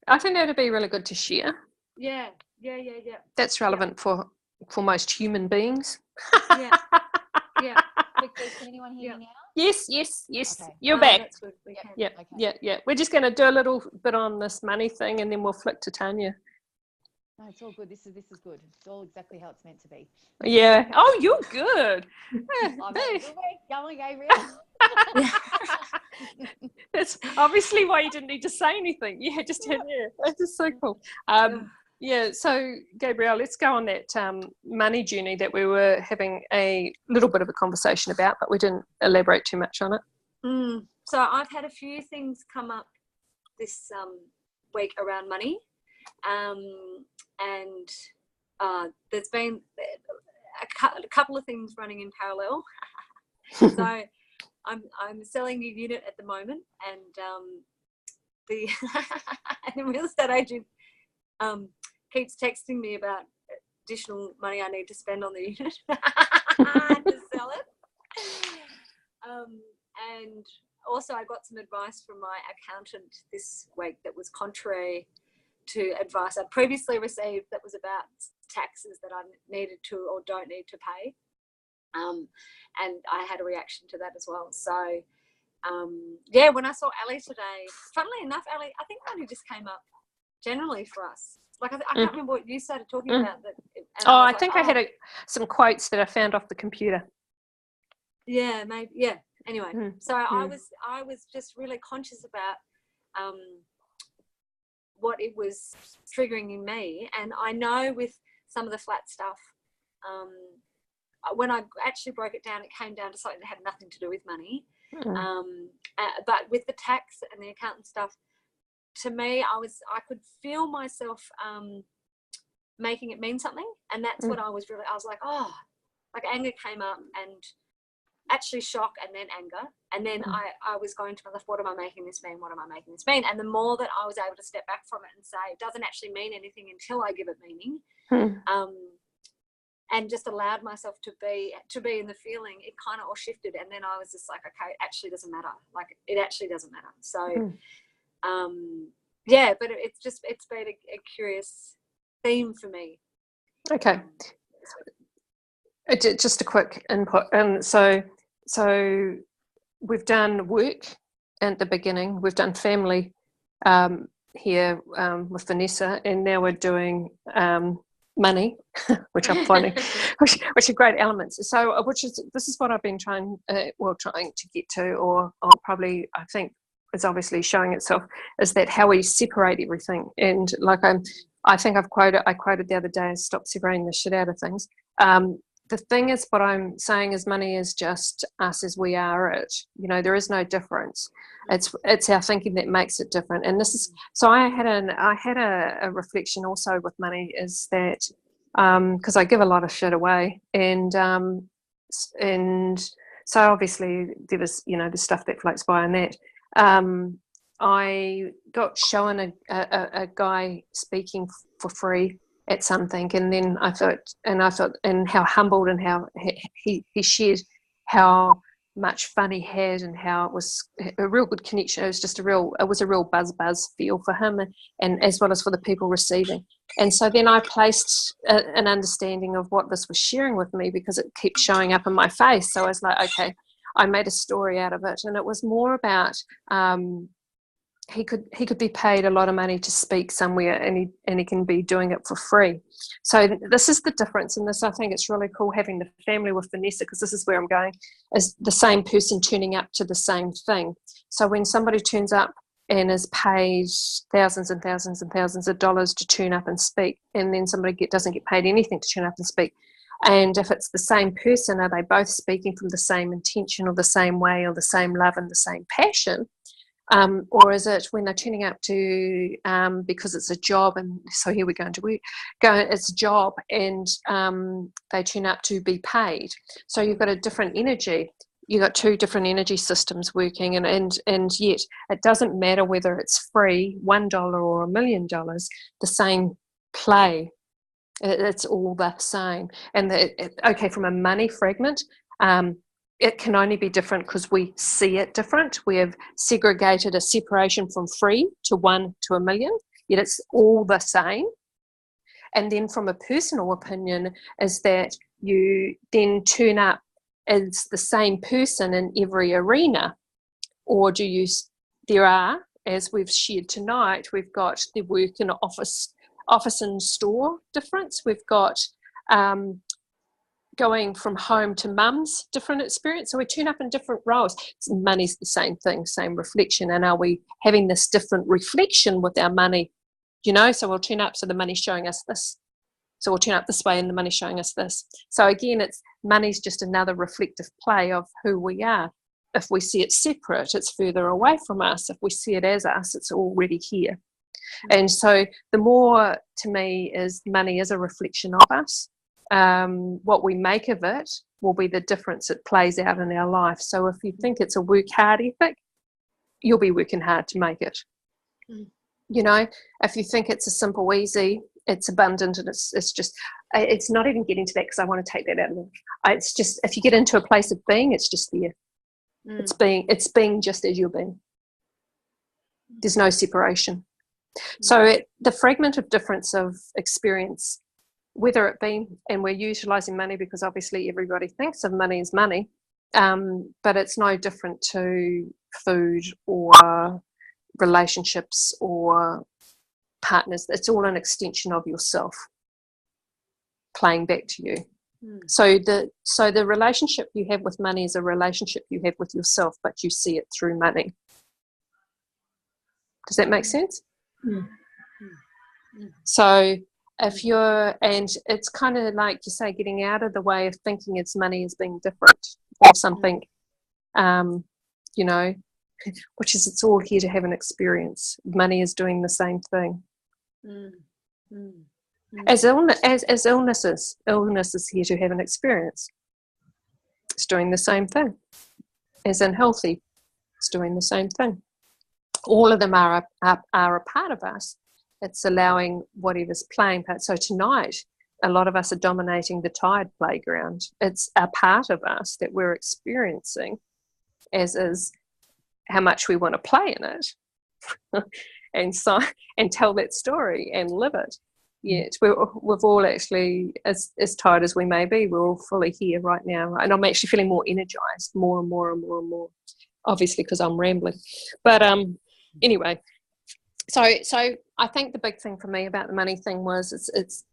I think that would be really good to share. Yeah. That's relevant for most human beings. Yeah. Quickly, can anyone hear me now? Yes. Okay. You're back. That's good. We can. Yeah, Okay. yeah. We're just going to do a little bit on this money thing, and then we'll flick to Tanya. No, it's all good. This is good. It's all exactly how it's meant to be. Yeah. Oh, you're good. I'm having a good week. Going, Gabriel. That's obviously why you didn't need to say anything. Yeah, just yeah. That's just so cool. Yeah. So, Gabrielle, let's go on that money journey that we were having a little bit of a conversation about, but we didn't elaborate too much on it. So I've had a few things come up this week around money, and there's been a couple of things running in parallel. So I'm selling a unit at the moment, and the real estate agent keeps texting me about additional money I need to spend on the unit to sell it. And also I got some advice from my accountant this week that was contrary to advice I'd previously received that was about taxes that I needed to or don't need to pay. And I had a reaction to that as well. So, when I saw Ali today, funnily enough, Ali, I think money just came up generally for us. Like, I can't remember what you started talking about. I think I had some quotes that I found off the computer. Yeah, maybe. Yeah. Anyway, so I was just really conscious about what it was triggering in me. And I know with some of the flat stuff, when I actually broke it down, it came down to something that had nothing to do with money. But with the tax and the accountant stuff, to me, I could feel myself making it mean something. And that's what I was like, oh, like anger came up, and actually shock, and then anger. And then I was going to myself, what am I making this mean? What am I making this mean? And the more that I was able to step back from it and say, it doesn't actually mean anything until I give it meaning. And just allowed myself to be in the feeling, it kind of all shifted. And then I was just like, okay, it actually doesn't matter. Like, it actually doesn't matter. So, but it's been a curious theme for me. Okay. Just a quick input. And so we've done work at the beginning. We've done family here with Vanessa, and now we're doing money, which I'm finding, which are great elements. So, this is what I've been trying to get to, or probably I think is obviously showing itself, is that how we separate everything. And like I think I quoted the other day, stop separating the shit out of things. The thing is, what I'm saying is, money is just us as we are it. There is no difference. It's our thinking that makes it different. And this is so. I had a reflection also with money, is that because I give a lot of shit away, and and so obviously there was, the stuff that floats by and that. I got shown a guy speaking for free at something, and then I thought, and how humbled, and how he shared how much fun he had, and how it was a real good connection. It was a real buzz feel for him, and as well as for the people receiving. And so then I placed an understanding of what this was sharing with me, because it kept showing up in my face. So I was like, okay, I made a story out of it, and it was more about he could be paid a lot of money to speak somewhere, and he can be doing it for free. So this is the difference in this. I think it's really cool having the family with Vanessa, because this is where I'm going, is the same person turning up to the same thing. So when somebody turns up and is paid thousands and thousands and thousands of dollars to turn up and speak, and then somebody doesn't get paid anything to turn up and speak, and if it's the same person, are they both speaking from the same intention, or the same way, or the same love and the same passion? Or is it when they're turning up to because it's a job, and so here we're going to work, it's a job, and they turn up to be paid. So you've got a different energy. You've got two different energy systems working, and yet it doesn't matter whether it's free, $1 or $1 million, the same play. It's all the same. And okay, from a money fragment, it can only be different because we see it different. We have segregated a separation from free to 1 to 1 million, yet it's all the same. And then from a personal opinion is that you then turn up as the same person in every arena, or there are, as we've shared tonight, we've got the work in office and store difference. We've got going from home to mum's different experience. So we turn up in different roles. Money's the same thing, same reflection. And are we having this different reflection with our money? So we'll turn up, so the money's showing us this. So we'll turn up this way and the money's showing us this. So again, money's just another reflective play of who we are. If we see it separate, it's further away from us. If we see it as us, it's already here. And so the more, to me, is money is a reflection of us. What we make of it will be the difference it plays out in our life. So if you think it's a work hard ethic, you'll be working hard to make it. If you think it's a simple, easy, it's abundant, and it's just, it's not even getting to that, because I want to take that out of it. It's just, if you get into a place of being, it's just there. It's being just as you're being. There's no separation. So the fragment of difference of experience, whether it be, and we're utilising money because obviously everybody thinks of money as money, but it's no different to food or relationships or partners. It's all an extension of yourself playing back to you. So the relationship you have with money is a relationship you have with yourself, but you see it through money. Does that make sense? So if and it's kind of like you say, getting out of the way of thinking it's money as being different or something, which is, it's all here to have an experience. Money is doing the same thing. As illness is here to have an experience. It's doing the same thing. As unhealthy, it's doing the same thing. All of them are a part of us. It's allowing whatever's playing part. So tonight, a lot of us are dominating the tired playground. It's a part of us that we're experiencing, as is how much we want to play in it, and tell that story and live it. Yet we've all actually, as tired as we may be, we're all fully here right now. And I'm actually feeling more energized, more and more and more and more. Obviously, because I'm rambling, but anyway. So I think the big thing for me about the money thing was it's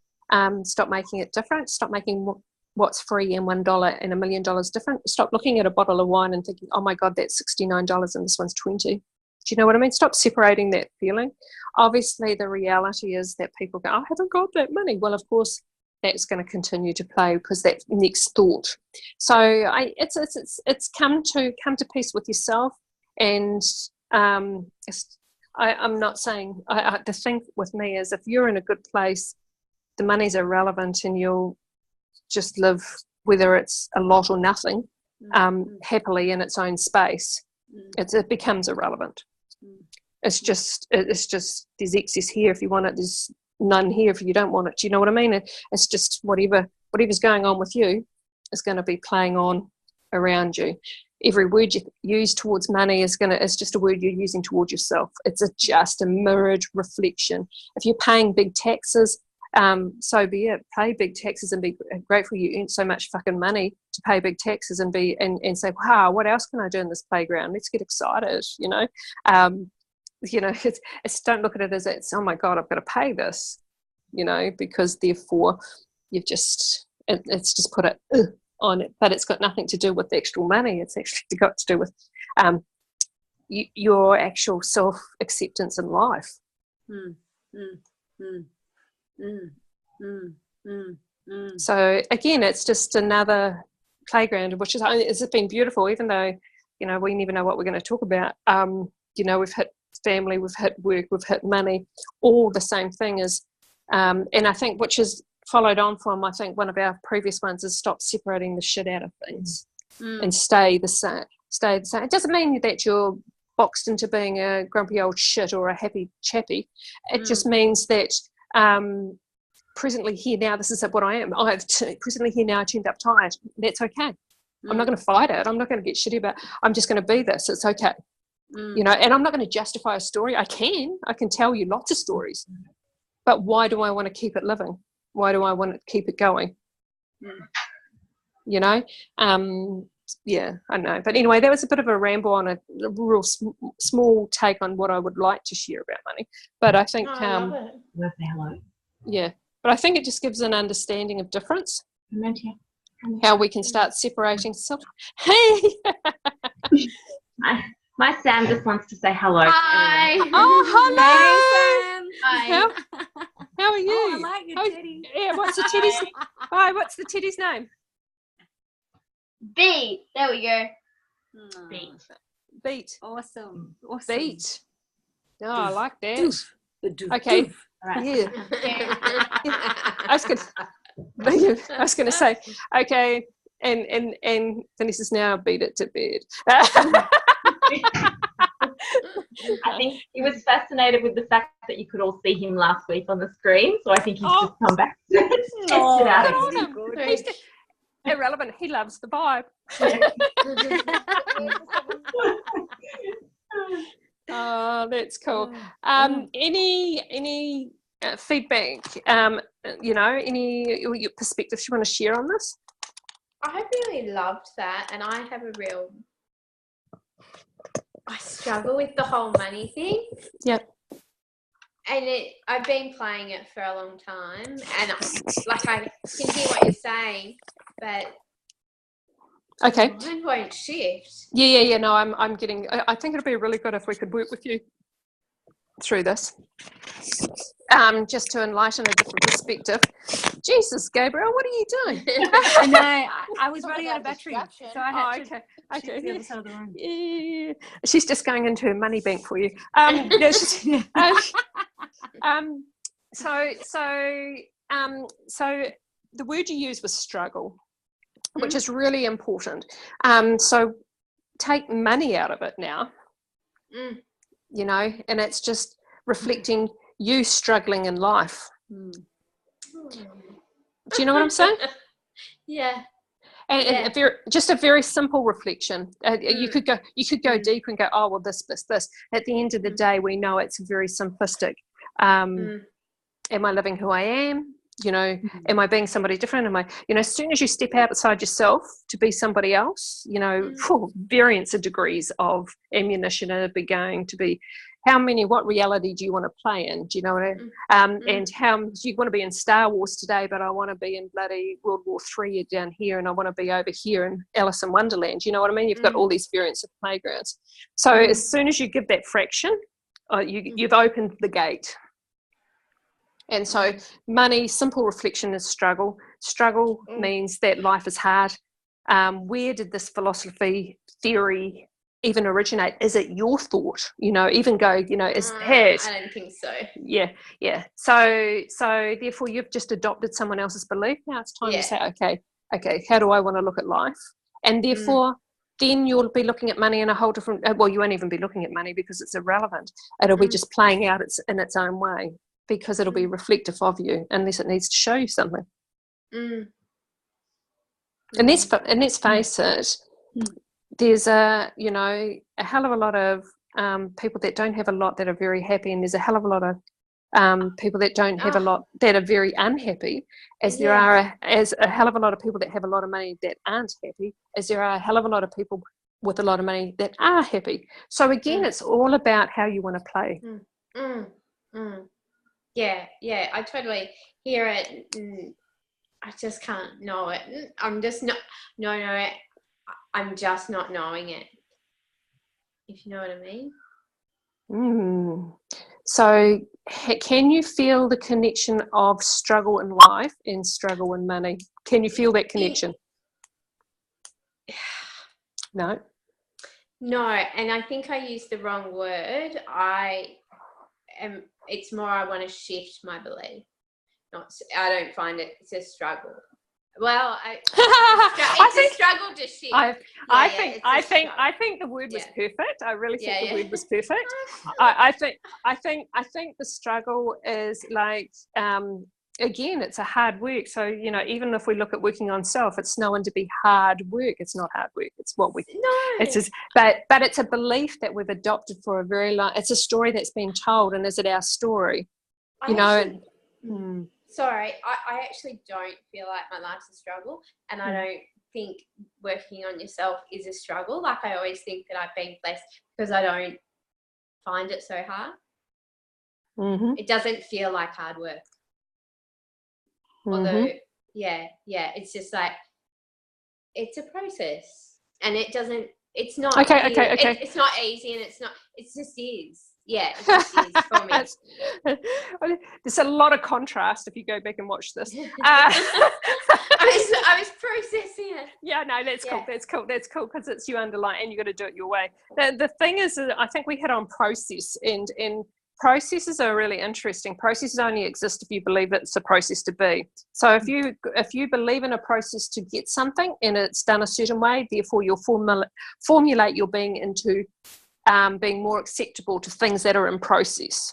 stop making it different. Stop making what's free and $1 and $1 million different. Stop looking at a bottle of wine and thinking, oh my God, that's $69 and this one's $20. Do you know what I mean? Stop separating that feeling. Obviously, the reality is that people go, I haven't got that money. Well, of course, that's going to continue to play, because that next thought. So it's come to peace with yourself, and I'm not saying, the thing with me is, if you're in a good place, the money's irrelevant, and you'll just live whether it's a lot or nothing, happily in its own space, it becomes irrelevant. It's just there's excess here if you want it, there's none here if you don't want it. Do you know what I mean? It's just whatever's going on with you is going to be playing on around you. Every word you use towards money is just a word you're using towards yourself. It's just a mirrored reflection. If you're paying big taxes, so be it. Pay big taxes and be grateful you earned so much fucking money to pay big taxes and say, wow, what else can I do in this playground? Let's get excited, you know. It's don't look at it as it's, oh my God, I've got to pay this, you know, because therefore you've just it's just put it on it, but it's got nothing to do with the actual money. It's actually got to do with your actual self-acceptance in life. So again, it's just another playground, which it's been beautiful, even though, you know, we never know what we're going to talk about. You know, we've hit family, we've hit work, we've hit money, all the same thing is, and I think which is followed on from, I think one of our previous ones is stop separating the shit out of things and stay the same. It doesn't mean that you're boxed into being a grumpy old shit or a happy chappy. It just means that presently here now, this is what I am. Presently here now, I turned up tired. That's okay. I'm not going to fight it. I'm not going to get shitty about it. I'm just going to be this. It's okay. You know, and I'm not going to justify a story. I can tell you lots of stories, but why do I want to keep it living? Why do I want to keep it going? You know, yeah, I know. But anyway, that was a bit of a ramble on a real small take on what I would like to share about money. But I think, yeah, but I think it just gives an understanding of difference, how we can start separating stuff. Hey. My Sam just wants to say hello. Hi. Oh, hello. Hi. How are you? Oh, I like your teddy. Yeah, what's the teddy's? Hi, what's the teddy's name? Beat. There we go. Beat. Awesome. Beat. Oh, I like that. Okay. Right. Yeah. I was going to say, okay, and Vanessa's now beat it to bed. I think he was fascinated with the fact that you could all see him last week on the screen, so I think he's just come back to test it out. He's irrelevant. He loves the vibe. Oh, that's cool. Any feedback? You know, any your perspectives you want to share on this? I really loved that, and I have a real. I struggle with the whole money thing. Yep. And I've been playing it for a long time, and I can hear what you're saying, but okay, mine won't shift. Yeah. No, I'm getting. I think it'd be really good if we could work with you through this, just to enlighten a different perspective. Jesus, Gabriel, what are you doing? I know. I was running out of battery, so I had to. Okay. The other side of the room. Yeah. She's just going into her money bank for you. So the word you used was struggle, which is really important. So take money out of it now. You know, and it's just reflecting you struggling in life. Do you know what I'm saying? Yeah. And just a very simple reflection. You could go deeper and go, oh well, this. At the end of the day, we know it's very simplistic. Am I living who I am? You know, am I being somebody different? Am I, you know, as soon as you step outside yourself to be somebody else, you know, variants of degrees of ammunition are going to be. What reality do you want to play in? Do you know what I mean? And how do you want to be in Star Wars today, but I want to be in bloody World War III down here, and I want to be over here in Alice in Wonderland. You know what I mean? You've got all these variants of playgrounds. So as soon as you give that fraction, you've opened the gate. And so money, simple reflection is struggle. Struggle means that life is hard. Where did this philosophy, theory even originate? Is it your thought? You know, even go, you know, is it? I don't think so. Yeah. So therefore you've just adopted someone else's belief. Now it's time to say, okay, okay, how do I want to look at life? And therefore, then you'll be looking at money in a whole different, well, you won't even be looking at money because it's irrelevant. It'll be just playing out in its own way, because it'll be reflective of you unless it needs to show you something. And let's face it, there's a hell of a lot of people that don't have a lot that are very happy, and there's a hell of a lot of people that don't have a lot that are very unhappy, as there are as a hell of a lot of people that have a lot of money that aren't happy, as there are a hell of a lot of people with a lot of money that are happy. So again, it's all about how you want to play. Yeah, I totally hear it. I just can't know it. I'm just not. No, I'm just not knowing it. If you know what I mean. So can you feel the connection of struggle in life and struggle in money? Can you feel that connection? No, and I think I used the wrong word. It's more I want to shift my belief. I don't find it's a struggle. Well, it's a struggle to shift. I think the word was perfect. I really think the word was perfect. I think the struggle is like, again, it's a hard work. So, even if we look at working on self, it's known to be hard work. It's not hard work. It's what it's just, but it's a belief that we've adopted for a very long, it's a story that's been told. And is it our story? Sorry, I actually don't feel like my life's a struggle, and I don't think working on yourself is a struggle. Like, I always think that I've been blessed because I don't find it so hard. It doesn't feel like hard work. Although, it's just like, it's a process, and it's not okay. It's not easy, and it just is. Yeah, it just is for me. There's a lot of contrast if you go back and watch this. I was processing it. Yeah, no, that's cool. That's cool because it's you underlying, and you got to do it your way. The thing is, I think we hit on process, and processes are really interesting. Processes only exist if you believe it's a process to be. So if you believe in a process to get something and it's done a certain way, therefore you'll formulate your being into being more acceptable to things that are in process.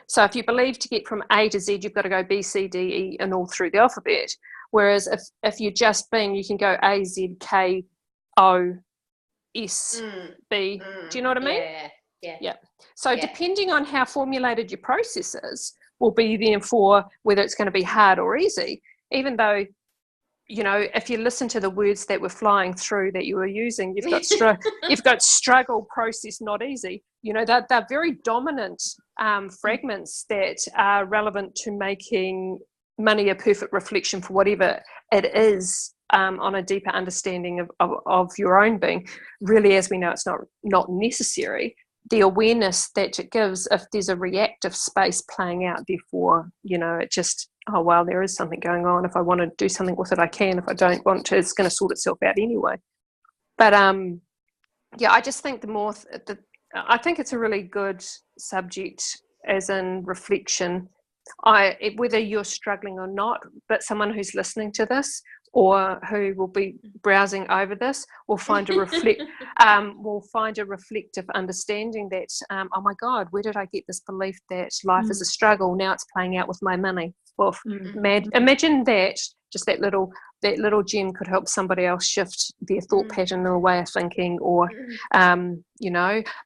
So if you believe to get from A to Z, you've got to go B, C, D, E, and all through the alphabet. Whereas if you're just being, you can go A, Z, K, O, S, B. Do you know what I mean? Yeah. So depending on how formulated your process is, will be then for whether it's going to be hard or easy. Even though, if you listen to the words that were flying through that you were using, you've got struggle, process, not easy. They're very dominant fragments that are relevant to making money a perfect reflection for whatever it is, on a deeper understanding of your own being. Really, as we know, it's not necessary. The awareness that it gives, if there's a reactive space playing out, therefore, it just, oh, well, there is something going on. If I want to do something with it, I can. If I don't want to, it's going to sort itself out anyway. But, I just think I think it's a really good subject as in reflection. Whether you're struggling or not, but someone who's listening to this or who will be browsing over this will find a reflective understanding that, oh my God, where did I get this belief that life is a struggle? Now it's playing out with my money. Well, imagine that, just that little gem could help somebody else shift their thought pattern or way of thinking, or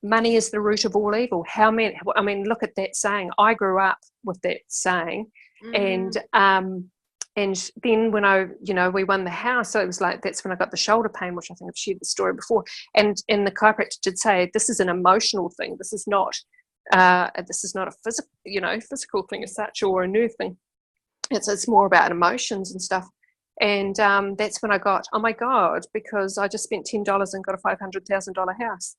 money is the root of all evil. Look at that saying. I grew up with that saying, and then when we won the house, so it was like, that's when I got the shoulder pain, which I think I've shared the story before. And the chiropractor did say, this is an emotional thing. This is not a physical thing as such, or a nerve thing. It's more about emotions and stuff. And that's when I got, oh my God, because I just spent $10 and got a $500,000 house.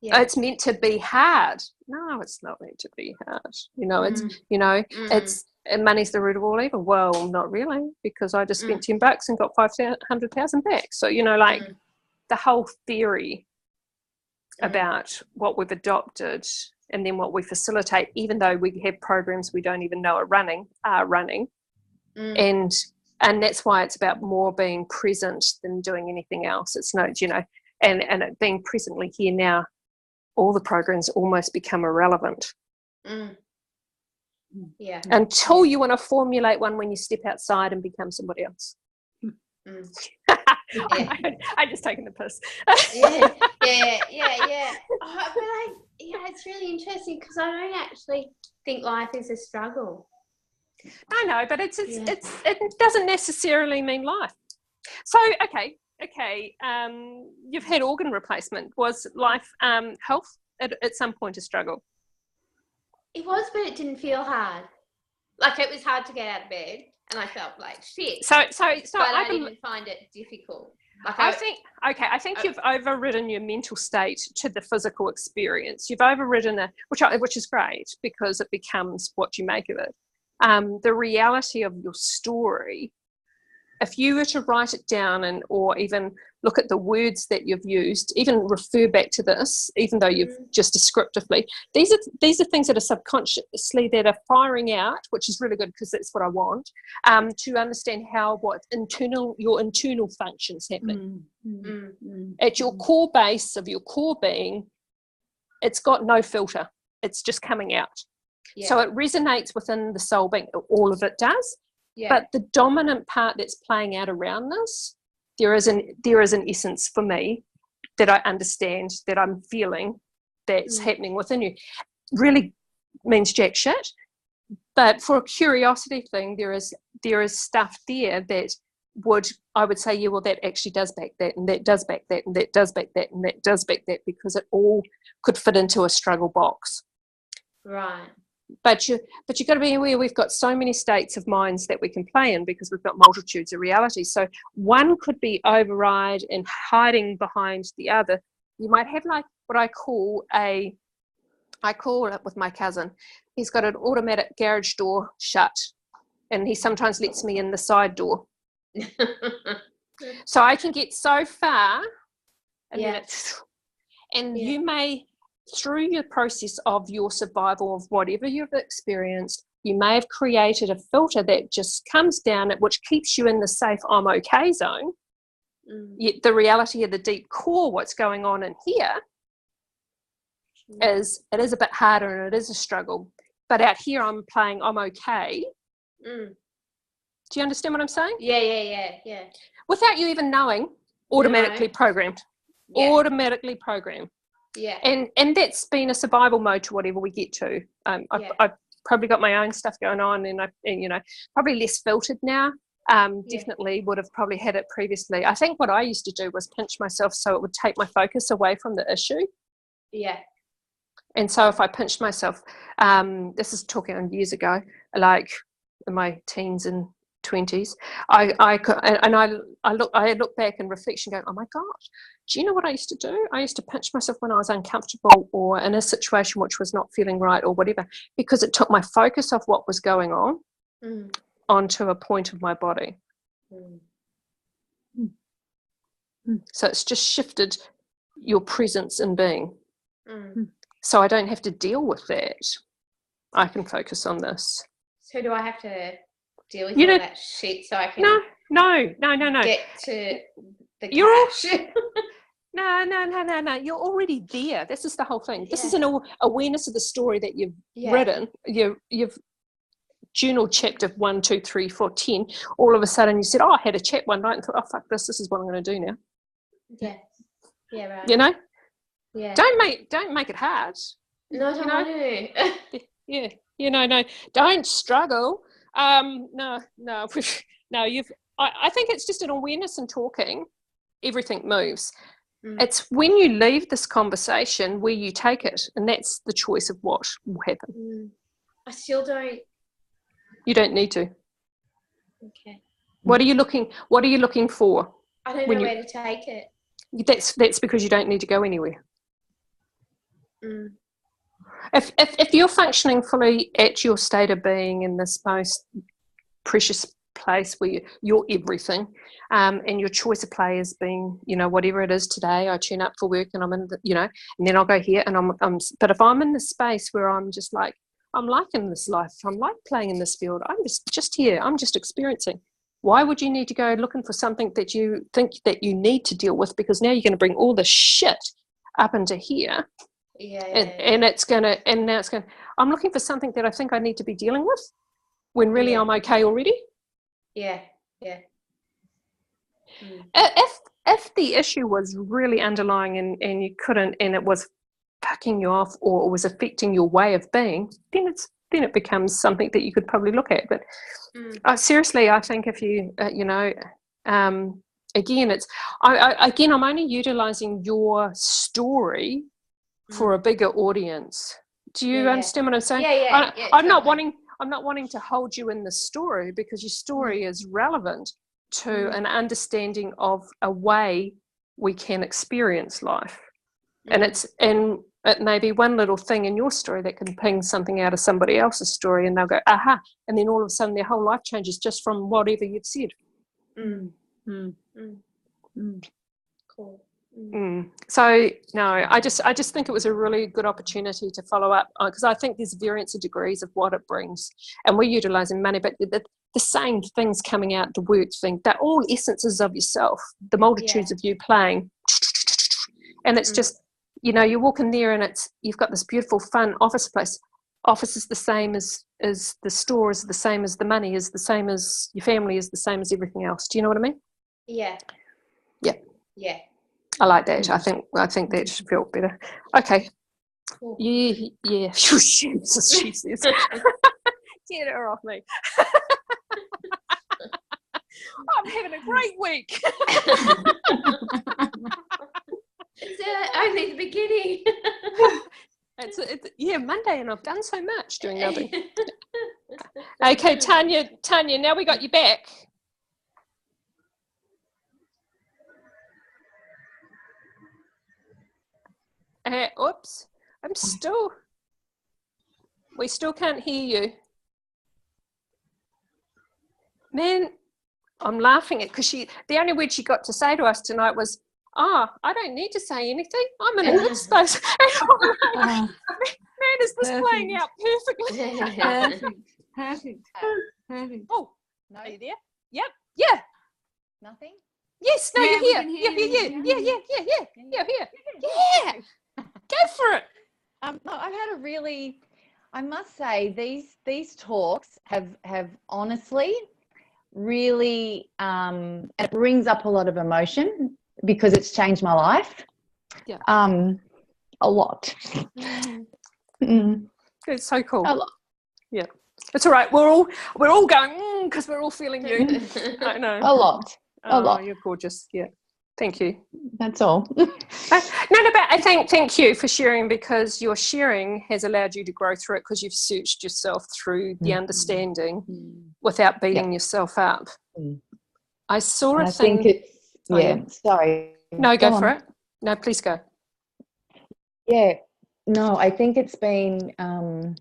It's meant to be hard. No, it's not meant to be hard. It's money's the root of all evil. Well, not really, because I just spent $10 and got 500,000 back. So the whole theory about what we've adopted and then what we facilitate, even though we have programs we don't even know are running, and that's why it's about more being present than doing anything else. It's no, and it being presently here now, all the programs almost become irrelevant. Yeah. Until you want to formulate one when you step outside and become somebody else. I just taking the piss. yeah. But it's really interesting because I don't actually think life is a struggle. I know, but it doesn't necessarily mean life. So okay. You've had organ replacement. Was life health at some point a struggle? It was, but it didn't feel hard. Like it was hard to get out of bed, and I felt like shit. So but I didn't find it difficult. Like I think you've overridden your mental state to the physical experience. You've overridden it, which is great because it becomes what you make of it. The reality of your story, if you were to write it down or even look at the words that you've used, even refer back to this, even though you've just descriptively, these are things that are subconsciously that are firing out, which is really good because that's what I want, to understand what your internal functions happening. At your core base of your core being, it's got no filter. It's just coming out. Yeah. So it resonates within the soul being. All of it does. Yeah. But the dominant part that's playing out around this, there is an essence for me that I understand, that I'm feeling, that's happening within you. Really means jack shit. But for a curiosity thing, there is stuff there that I would say, yeah, well, that actually does back that, and that does back that, and that does back that, and that does back that, because it all could fit into a struggle box. Right. But you've got to be aware we've got so many states of minds that we can play in because we've got multitudes of realities. So one could be override and hiding behind the other. You might have like what I call it with my cousin. He's got an automatic garage door shut, and he sometimes lets me in the side door. So I can get so far, and then you may, through your process of your survival of whatever you've experienced, you may have created a filter that just comes down, which keeps you in the safe I'm okay zone. Yet the reality of the deep core, what's going on in here, is it is a bit harder and it is a struggle. But out here I'm playing I'm okay. Do you understand what I'm saying? Yeah. Without you even knowing, automatically programmed. Automatically programmed. Yeah. And that's been a survival mode to whatever we get to. I've probably got my own stuff going on, and probably less filtered now. Definitely would have probably had it previously. I think what I used to do was pinch myself so it would take my focus away from the issue. Yeah. And so if I pinched myself, this is talking on years ago, like in my teens and 20s, I look back in reflection going, oh my God, do you know what I used to do? I used to pinch myself when I was uncomfortable or in a situation which was not feeling right or whatever, because it took my focus off what was going on onto a point of my body. So it's just shifted your presence in being. So I don't have to deal with that. I can focus on this. So do I have to deal with all that shit so I can no get to the cash? No. You're already there. This is the whole thing. This is an awareness of the story that you've written. You've journal chapter 1, 2, 3, 4, 10. All of a sudden you said, oh, I had a chat one night and thought, oh, fuck this is what I'm going to do now. Yeah, right. You know? Yeah. Don't make it hard. No, I don't want to. No. Don't struggle. No. I think it's just an awareness in talking. Everything moves. It's when you leave this conversation where you take it, and that's the choice of what will happen. I still don't. You don't need to. Okay. What are you looking for? I don't know where to take it. That's because you don't need to go anywhere. If you're functioning fully at your state of being in this most precious place where you're everything, and your choice of play is being, whatever it is today, I tune up for work and I'm in and then I'll go here and I'm but if I'm in the space where I'm just like, I'm liking this life. I'm like playing in this field. I'm just here. I'm just experiencing. Why would you need to go looking for something that you think that you need to deal with? Because now you're going to bring all the shit up into here. And it's going to, and now it's going, I'm looking for something that I think I need to be dealing with when really I'm okay already. Yeah. If the issue was really underlying and you couldn't, and it was fucking you off or it was affecting your way of being, then it becomes something that you could probably look at. But seriously, I think if you again, it's I'm only utilizing your story for a bigger audience. Do you understand what I'm saying? I'm not wanting to hold you in the story, because your story is relevant to an understanding of a way we can experience life. And it may be one little thing in your story that can ping something out of somebody else's story, and they'll go, aha, and then all of a sudden their whole life changes just from whatever you've said. Cool. So no, I just think it was a really good opportunity to follow up, because I think there's variants of degrees of what it brings, and we're utilizing money, but the same things coming out, the work thing, they're all essences of yourself, the multitudes of you playing, and it's just, you walk in there and you've got this beautiful fun office place. Office is the same as the store, is the same as the money, is the same as your family, is the same as everything else. Do you know what I mean? Yeah. I like that. I think that should feel better. Okay. Cool. Yeah. She says. Get her off me. I'm having a great week. It's only the beginning. It's Monday, and I've done so much doing nothing. Okay, Tanya, now we got you back. Oops, we still can't hear you. Man, I'm laughing at, because the only word she got to say to us tonight was, I don't need to say anything. I'm in a good space. Man, is this playing out perfectly? Perfect. Oh, No, are you there? Yep. Yeah. nothing. Yes. No, Yeah, you're we here. can hear Yeah. Here. Yeah. Go for it. No, I've had I must say, these talks have honestly really, it brings up a lot of emotion, because it's changed my life. Yeah. A lot. It's so cool. A lot. Yeah. It's all right. We're all going because we're all feeling you. I know. A lot. A lot. You're gorgeous. Yeah. Thank you. That's all. No, but I thank you for sharing, because your sharing has allowed you to grow through it, because you've searched yourself through the understanding without beating yourself up. I saw a thing. I think it's, sorry. No, go for it. No, please go. Yeah. No, I think it's been, when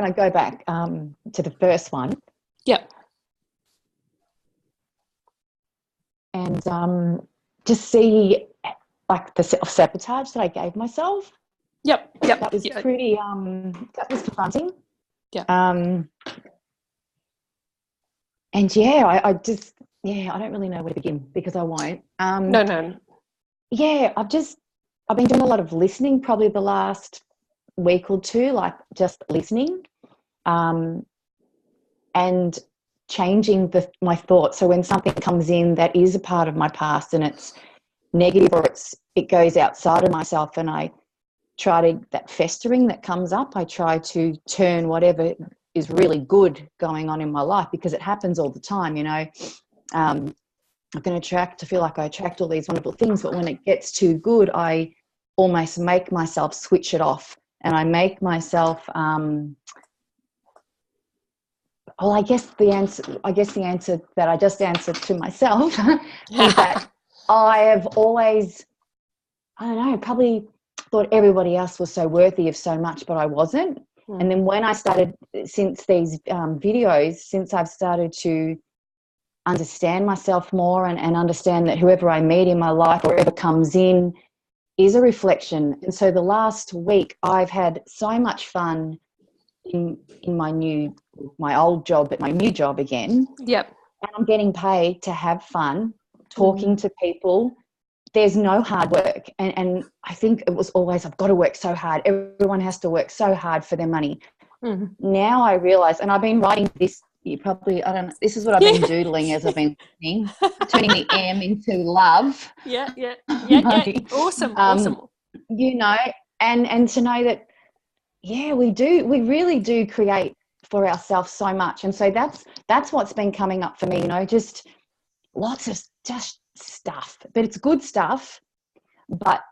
I go back to the first one. Yep. And just see like the self-sabotage that I gave myself. Yep. That was pretty, that was confronting. Yeah. And I just, I don't really know where to begin, because I won't. No. Yeah, I've been doing a lot of listening, probably the last week or two, like just listening, and changing my thoughts. So when something comes in that is a part of my past and it's negative, or it goes outside of myself, and I try to, that festering that comes up, I try to turn whatever is really good going on in my life, because it happens all the time, I feel like I attract all these wonderful things, but when it gets too good, I almost make myself switch it off, and I make myself, I guess the answer that I just answered to myself is that I have always, I don't know, probably thought everybody else was so worthy of so much, but I wasn't. And then when I started, since these videos, since I've started to understand myself more and understand that whoever I meet in my life or whoever comes in is a reflection. And so the last week I've had so much fun in my old job, but my new job again. Yep. And I'm getting paid to have fun, talking to people. There's no hard work. And I think it was always, I've got to work so hard. Everyone has to work so hard for their money. Now I realize, and I've been writing this, this is what I've been doodling as I've been listening, turning the M into love. Yeah. Awesome. You know, and to know that, we really do create for ourselves so much. And so that's what's been coming up for me, you know, just lots of just stuff, but it's good stuff. But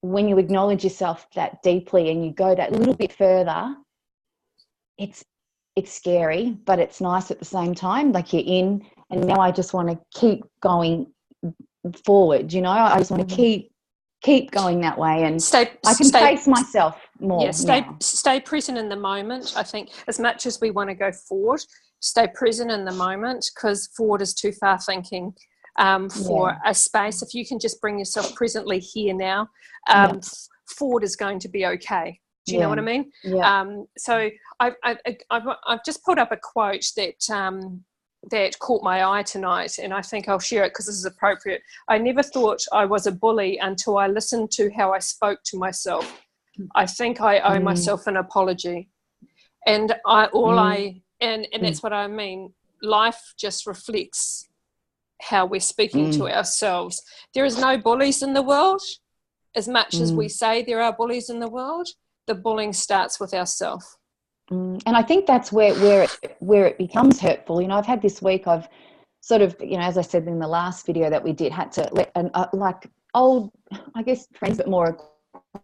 when you acknowledge yourself that deeply and you go that little bit further, it's scary, but it's nice at the same time. Like, you're in, and now I just want to keep going forward, you know. I just want to keep going that way, and I can face myself more. Stay present in the moment. I think as much as we want to go forward, stay present in the moment, because forward is too far thinking for a space. If you can just bring yourself presently here now, forward is going to be okay. Do you know what I mean? So I've just put up a quote that caught my eye tonight, and I think I'll share it because this is appropriate. I never thought I was a bully until I listened to how I spoke to myself. I think I owe myself an apology. And that's what I mean. Life just reflects how we're speaking to ourselves. There is no bullies in the world. As much as we say there are bullies in the world, the bullying starts with ourselves. And I think that's where it becomes hurtful. You know, I've had this week, I've sort of, you know, as I said in the last video that we did, had to let like old, I guess, friends, but more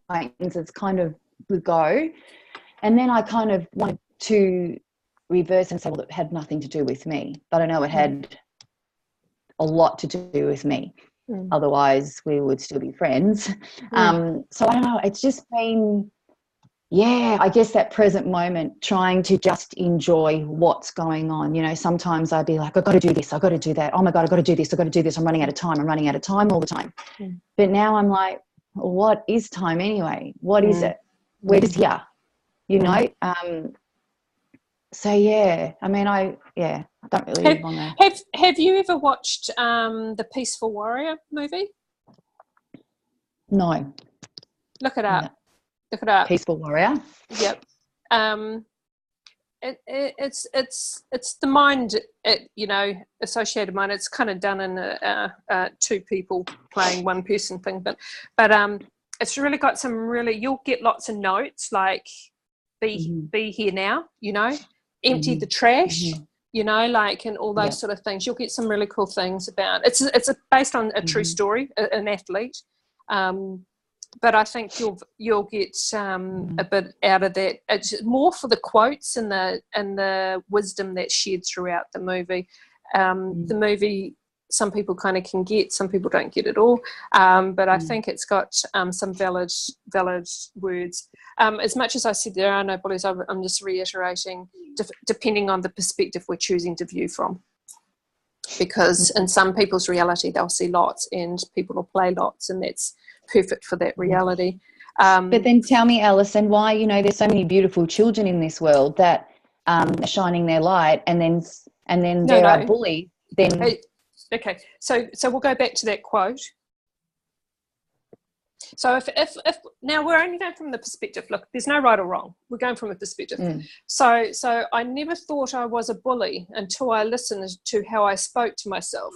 acquaintances kind of go. And then I kind of wanted to reverse and say, well, it had nothing to do with me. But I know it had a lot to do with me. Otherwise, we would still be friends. So I don't know. It's just been... I guess that present moment, trying to just enjoy what's going on. You know, sometimes I'd be like, I've got to do this, I've got to do that. Oh my God, I've got to do this, I've got to do this. I'm running out of time all the time. But now I'm like, what is time anyway? What is it? We're just here, you know? So I mean, I don't really want to. Have you ever watched the Peaceful Warrior movie? No. Look it up. No. Look it up. Peaceful Warrior. Yep. It's the mind, you know, associated mind. It's kind of done in two people playing one person thing, but it's really got some really. You'll get lots of notes like be here now, you know, empty the trash, you know, like, and all those sort of things. You'll get some really cool things about. It's based on a true story, an athlete. But I think you'll get a bit out of that. It's more for the quotes and the wisdom that's shared throughout the movie. The movie, some people kind of can get, some people don't get it all. But I think it's got some valid words. As much as I said there are no bullies, I'm just reiterating, depending on the perspective we're choosing to view from. Because in some people's reality, they'll see lots, and people will play lots, and that's perfect for that reality. But then tell me, Alison, why, you know, there's so many beautiful children in this world that are shining their light, and then there are bullies. Then okay, so we'll go back to that quote. So if now we're only going from the perspective. Look, there's no right or wrong. We're going from a perspective. So I never thought I was a bully until I listened to how I spoke to myself.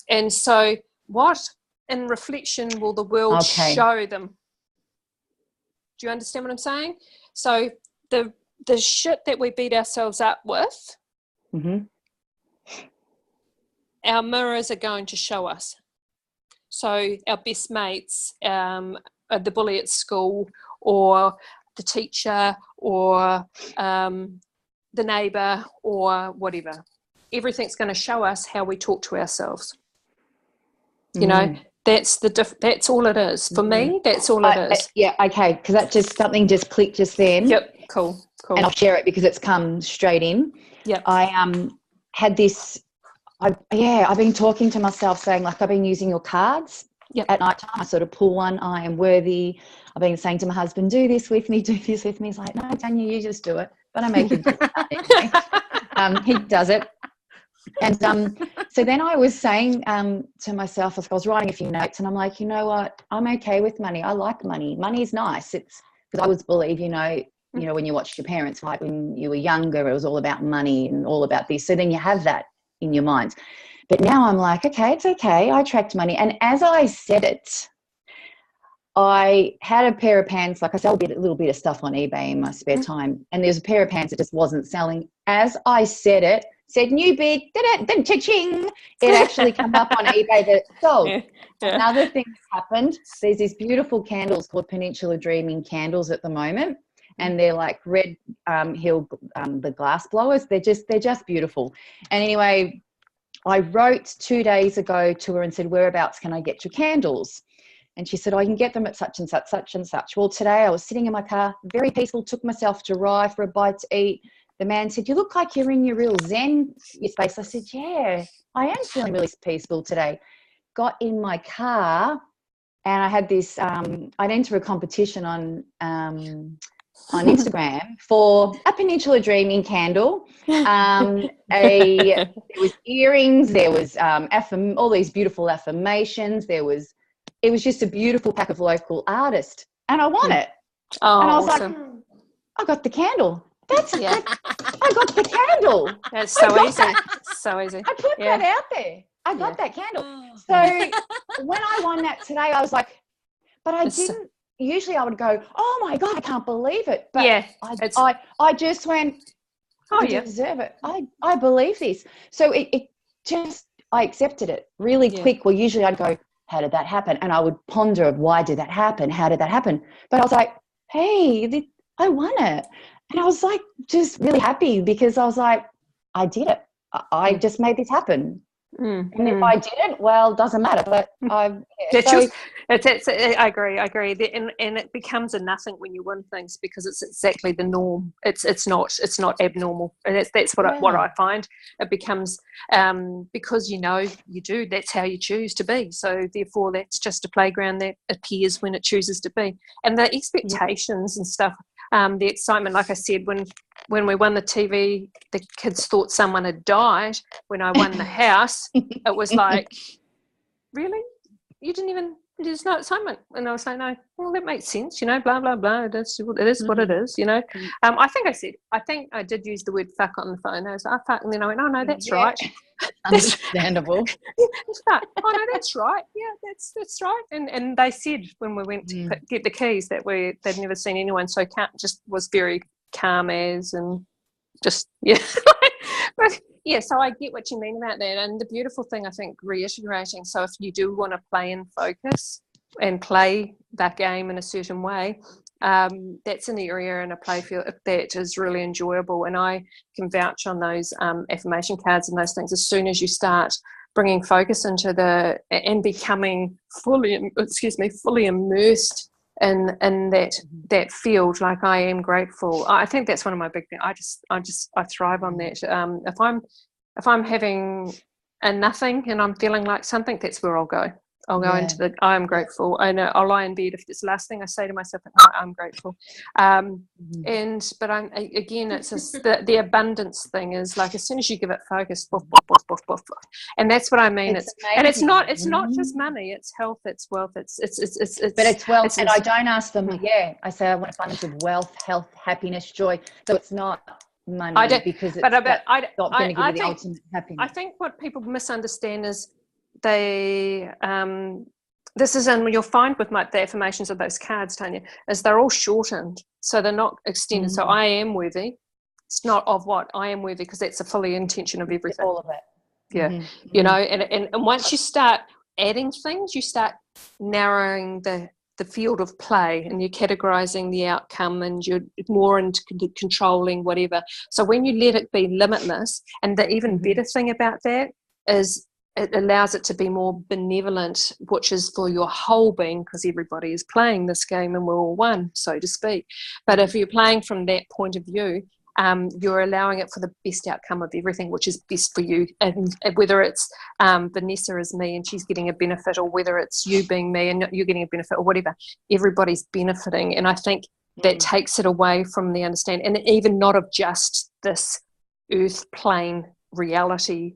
And so what in reflection will the world show them? Do you understand what I'm saying? So the shit that we beat ourselves up with, our mirrors are going to show us. So our best mates, the bully at school, or the teacher, or the neighbour, or whatever. Everything's going to show us how we talk to ourselves. You know, that's that's all it is. For me, that's all it is. Okay, because that something just clicked just then. Yep, cool. And I'll share it because it's come straight in. Yep. I had this... I've been talking to myself saying, like, I've been using your cards at night time. I sort of pull one, I am worthy, I've been saying to my husband, do this with me, do this with me. He's like, no, Tanya, you just do it. But I make him do it anyway. He does it. And so then I was saying to myself, I was writing a few notes, and I'm like, you know what? I'm okay with money. I like money. Money's nice. It's because I always believe, you know, when you watched your parents, like when you were younger, it was all about money and all about this. So then you have that in your mind. But now I'm like, okay, it's okay. I attract money. And as I said it, I had a pair of pants, like I sell a little bit of stuff on eBay in my spare time, and there's a pair of pants that just wasn't selling. As I said it, said new bid, then cha-ching, it actually come up on eBay that it sold. Yeah. Another thing that happened, there's these beautiful candles called Peninsula Dreaming candles at the moment, and they're like Red Hill, the glass blowers. They're just beautiful. And anyway, I wrote 2 days ago to her and said, whereabouts can I get your candles? And she said, I can get them at such and such, such and such. Well, today I was sitting in my car, very peaceful, took myself to Rye for a bite to eat. The man said, you look like you're in your real Zen space. I said, yeah, I am feeling really peaceful today. Got in my car, and I had this, I'd enter a competition on Instagram for a Peninsula Dreaming candle. There was earrings, there was all these beautiful affirmations. It was just a beautiful pack of local artists, and I won it. Oh, and I was awesome. like, I got the candle. That's I got the candle. That's so easy. So easy. I put that out there. I got that candle. So when I won that today, I was like, but I didn't. Usually I would go, oh my God, I can't believe it. But I just went, I deserve it. I believe this. So it just, I accepted it really quick. Well, usually I'd go, how did that happen? And I would ponder, why did that happen? How did that happen? But I was like, hey, I won it. And I was like, just really happy, because I was like, I did it. I just made this happen. And if I didn't, well, doesn't matter. But I agree. And it becomes a nothing when you win things, because it's exactly the norm. It's not abnormal. And that's what I find. It becomes because you do. That's how you choose to be. So therefore, that's just a playground that appears when it chooses to be. And the expectations and stuff. The excitement, like I said, when we won the TV, the kids thought someone had died. When I won the house, it was like, really? There's no excitement. And I was like, no, well, that makes sense, blah, blah, blah. It is what it is, I think I did use the word fuck on the phone. I was like, fuck. And then I went, oh, no, that's right. Understandable. Oh, no, that's right. Yeah, that's right. And they said when we went to get the keys that they'd never seen anyone so just was very calm as, and just, But so I get what you mean about that. And the beautiful thing, I think, reiterating, so if you do want to play in focus and play that game in a certain way, that's an area in a play field that is really enjoyable. And I can vouch on those affirmation cards and those things. As soon as you start bringing focus into and becoming fully immersed in that field, like I am grateful. I think that's one of my big things. I thrive on that. If I'm having a nothing and I'm feeling like something, that's where I'll go. I'll go into I am grateful. I know I'll lie in bed if it's the last thing I say to myself at night, I'm grateful. But I'm again, it's just the abundance thing is like, as soon as you give it focus, boof, boof, boof, boof, boof. And that's what I mean. It's not just money, it's health, it's wealth, it's but it's wealth. And I don't ask them, I say I want abundance of wealth, health, happiness, joy. So it's not money, because it's not going to give you the ultimate happiness. I think what people misunderstand is this is, and you'll find with the affirmations of those cards, Tanya, is they're all shortened, so they're not extended. So I am worthy. It's not of what I am worthy, because that's a fully intention of everything. All of it. And once you start adding things, you start narrowing the field of play, and you're categorizing the outcome, and you're more into controlling whatever. So when you let it be limitless, and the even better thing about that is it allows it to be more benevolent, which is for your whole being, because everybody is playing this game and we're all one, so to speak. But if you're playing from that point of view, you're allowing it for the best outcome of everything, which is best for you. And whether it's Vanessa is me and she's getting a benefit, or whether it's you being me and you're getting a benefit, or whatever, everybody's benefiting. And I think that takes it away from the understanding, and even not of just this earth plane reality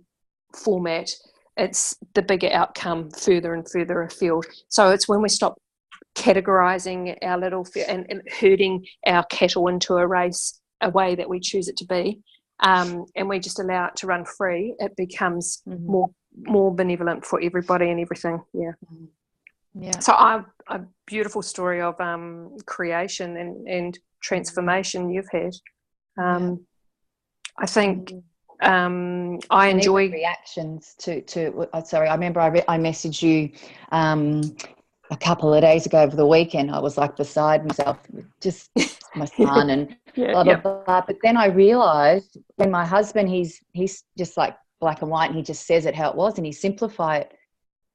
format. It's the bigger outcome further and further afield. So it's when we stop categorizing our little and herding our cattle into a race a way that we choose it to be, and we just allow it to run free, it becomes more benevolent for everybody and everything. So a beautiful story of creation and transformation you've had. I think I enjoy reactions to sorry, I remember I messaged you a couple of days ago over the weekend. I was like beside myself, just my son and blah, blah, blah. But then I realized when my husband, he's just like black and white, and he just says it how it was, and he simplified it.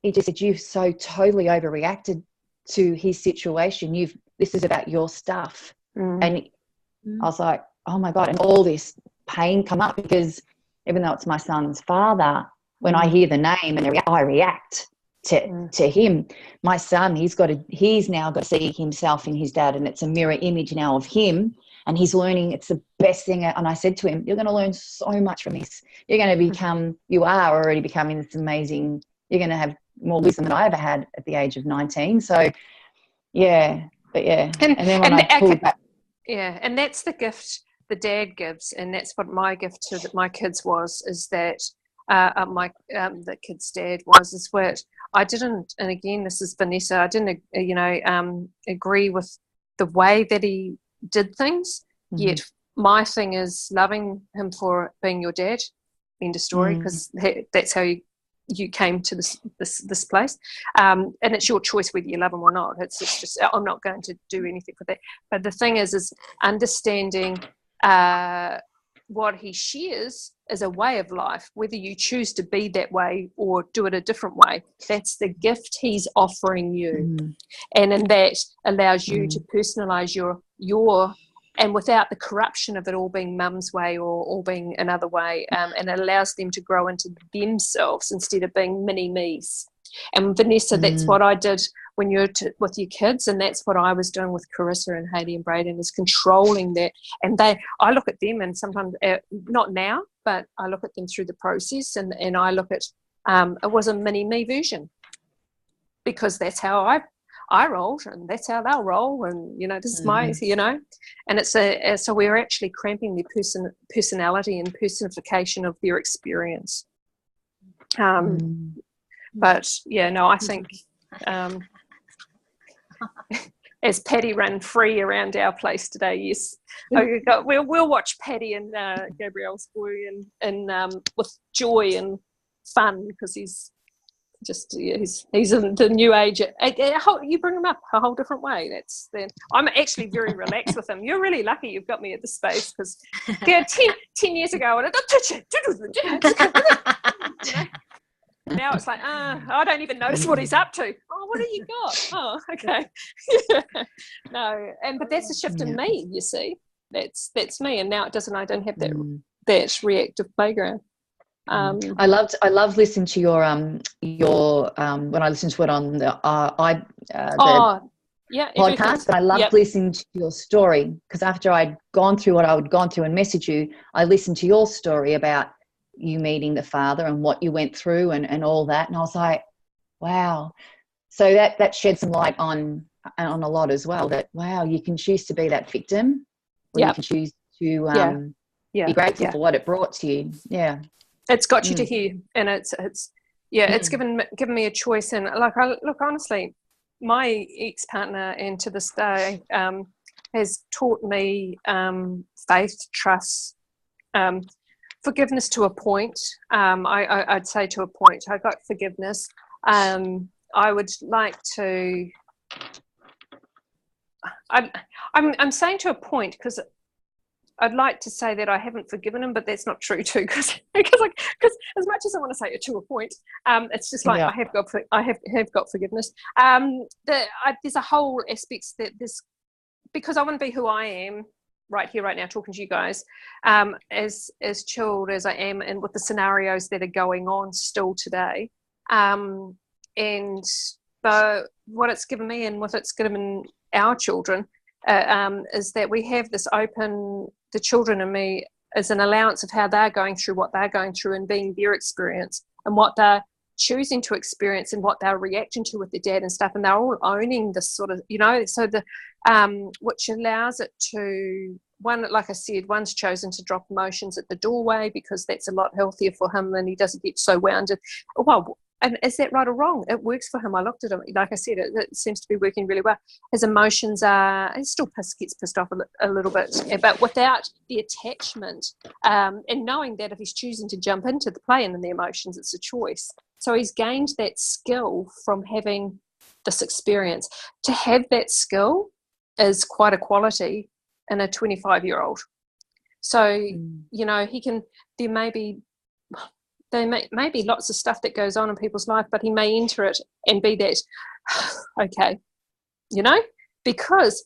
He just said, you've so totally overreacted to his situation. This is about your stuff. And I was like, oh my God. And all this pain come up, because even though it's my son's father, when I hear the name and I react to him. My son, he's now got to see himself in his dad, and it's a mirror image now of him, and he's learning. It's the best thing. And I said to him, you're going to learn so much from this. You're going to you are already becoming this amazing, you're going to have more wisdom than I ever had at the age of 19. So and then when I pulled back. Yeah, and that's the gift the dad gives, and that's what my gift to my kids is that the kid's dad is what I didn't, and again, this is Vanessa, I didn't, agree with the way that he did things, yet my thing is loving him for being your dad, end of story, because that's how you came to this place, and it's your choice whether you love him or not. It's just I'm not going to do anything for that. But the thing is understanding what he shares is a way of life, whether you choose to be that way or do it a different way. That's the gift he's offering you, and in that allows you to personalize your and without the corruption of it all being mum's way or all being another way, and it allows them to grow into themselves instead of being mini me's. And Vanessa, that's what I did when you're with your kids, and that's what I was doing with Carissa and Hayley and Braden, is controlling that. And I look at them, and sometimes, not now, but I look at them through the process, and I look at, it was a mini me version, because that's how I rolled, and that's how they'll roll, and this is my, and it's so we're actually cramping their personality and personification of their experience. But I think as Paddy ran free around our place today, yes, we'll watch Paddy and Gabrielle's boy and with joy and fun, because he's just he's in the new age. You bring him up a whole different way. I'm actually very relaxed with him. You're really lucky you've got me at this space, because 10 years ago I don't touch it. Now it's like, I don't even notice what he's up to. Oh, what have you got? Oh, okay. No, but that's a shift in me. You see, that's me, and now I don't have that reactive playground. I love listening to your when I listened to it on the podcast, but I loved listening to your story, because after I'd gone through what I had gone through and messaged you, I listened to your story about you meeting the father and what you went through and all that, and I was like, wow. So that shed some light on a lot as well, that wow, you can choose to be that victim, or you can choose to be grateful for what it brought to you. It's got you to here, and it's given me a choice. And look, honestly, my ex-partner, and to this day, has taught me faith, trust, forgiveness to a point. I'd say to a point. I got forgiveness. I would like to. I'm saying to a point, because I'd like to say that I haven't forgiven him, but that's not true too. Because as much as I want to say it to a point, it's just like I have got forgiveness. There's a whole aspect that this, because I want to be who I am, right here, right now, talking to you guys, as chilled as I am, and with the scenarios that are going on still today, and what it's given me and what it's given our children, is that we have this open, the children and me, as an allowance of how they're going through what they're going through and being their experience and what they're choosing to experience and what they're reacting to with their dad and stuff, and they're all owning this sort of, so the which allows it to, one, like I said, one's chosen to drop emotions at the doorway because that's a lot healthier for him and he doesn't get so wounded. Well, and is that right or wrong? It works for him. I looked at him, like I said, it seems to be working really well. His emotions are, he still gets pissed off a little bit, but without the attachment, and knowing that if he's choosing to jump into the play and in the emotions, it's a choice. So he's gained that skill from having this experience. To have that skill is quite a quality in a 25-year-old. So, he can, there may be lots of stuff that goes on in people's life, but he may enter it and be that, okay, because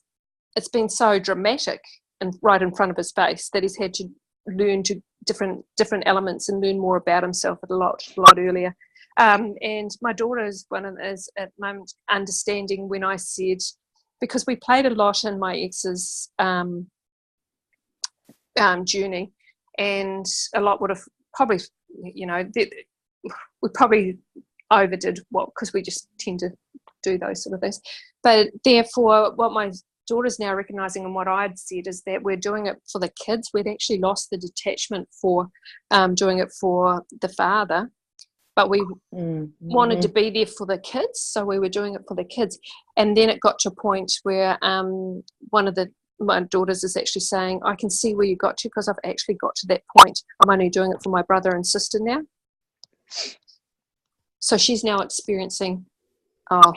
it's been so dramatic and right in front of his face that he's had to learn to different elements and learn more about himself a lot earlier. And my daughter is at the moment understanding when I said, because we played a lot in my ex's journey, and a lot would have probably, we probably overdid because we just tend to do those sort of things. But therefore, what my daughter's now recognising and what I'd said is that we're doing it for the kids. We'd actually lost the detachment for doing it for the father, but we wanted to be there for the kids, so we were doing it for the kids. And then it got to a point where one of my daughters is actually saying, I can see where you got to, because I've actually got to that point. I'm only doing it for my brother and sister now. So she's now experiencing, I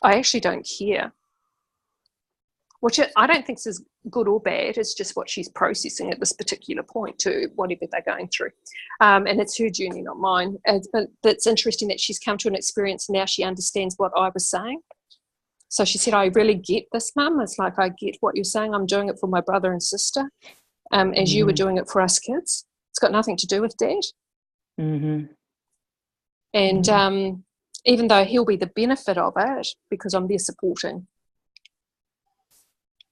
actually don't care. Which I don't think is good or bad. It's just what she's processing at this particular point to whatever they're going through. And it's her journey, not mine. But it's interesting that she's come to an experience now she understands what I was saying. So she said, I really get this, Mum. It's like, I get what you're saying. I'm doing it for my brother and sister, as you were doing it for us kids. It's got nothing to do with Dad. Mm-hmm. And even though he'll be the benefit of it because I'm there supporting.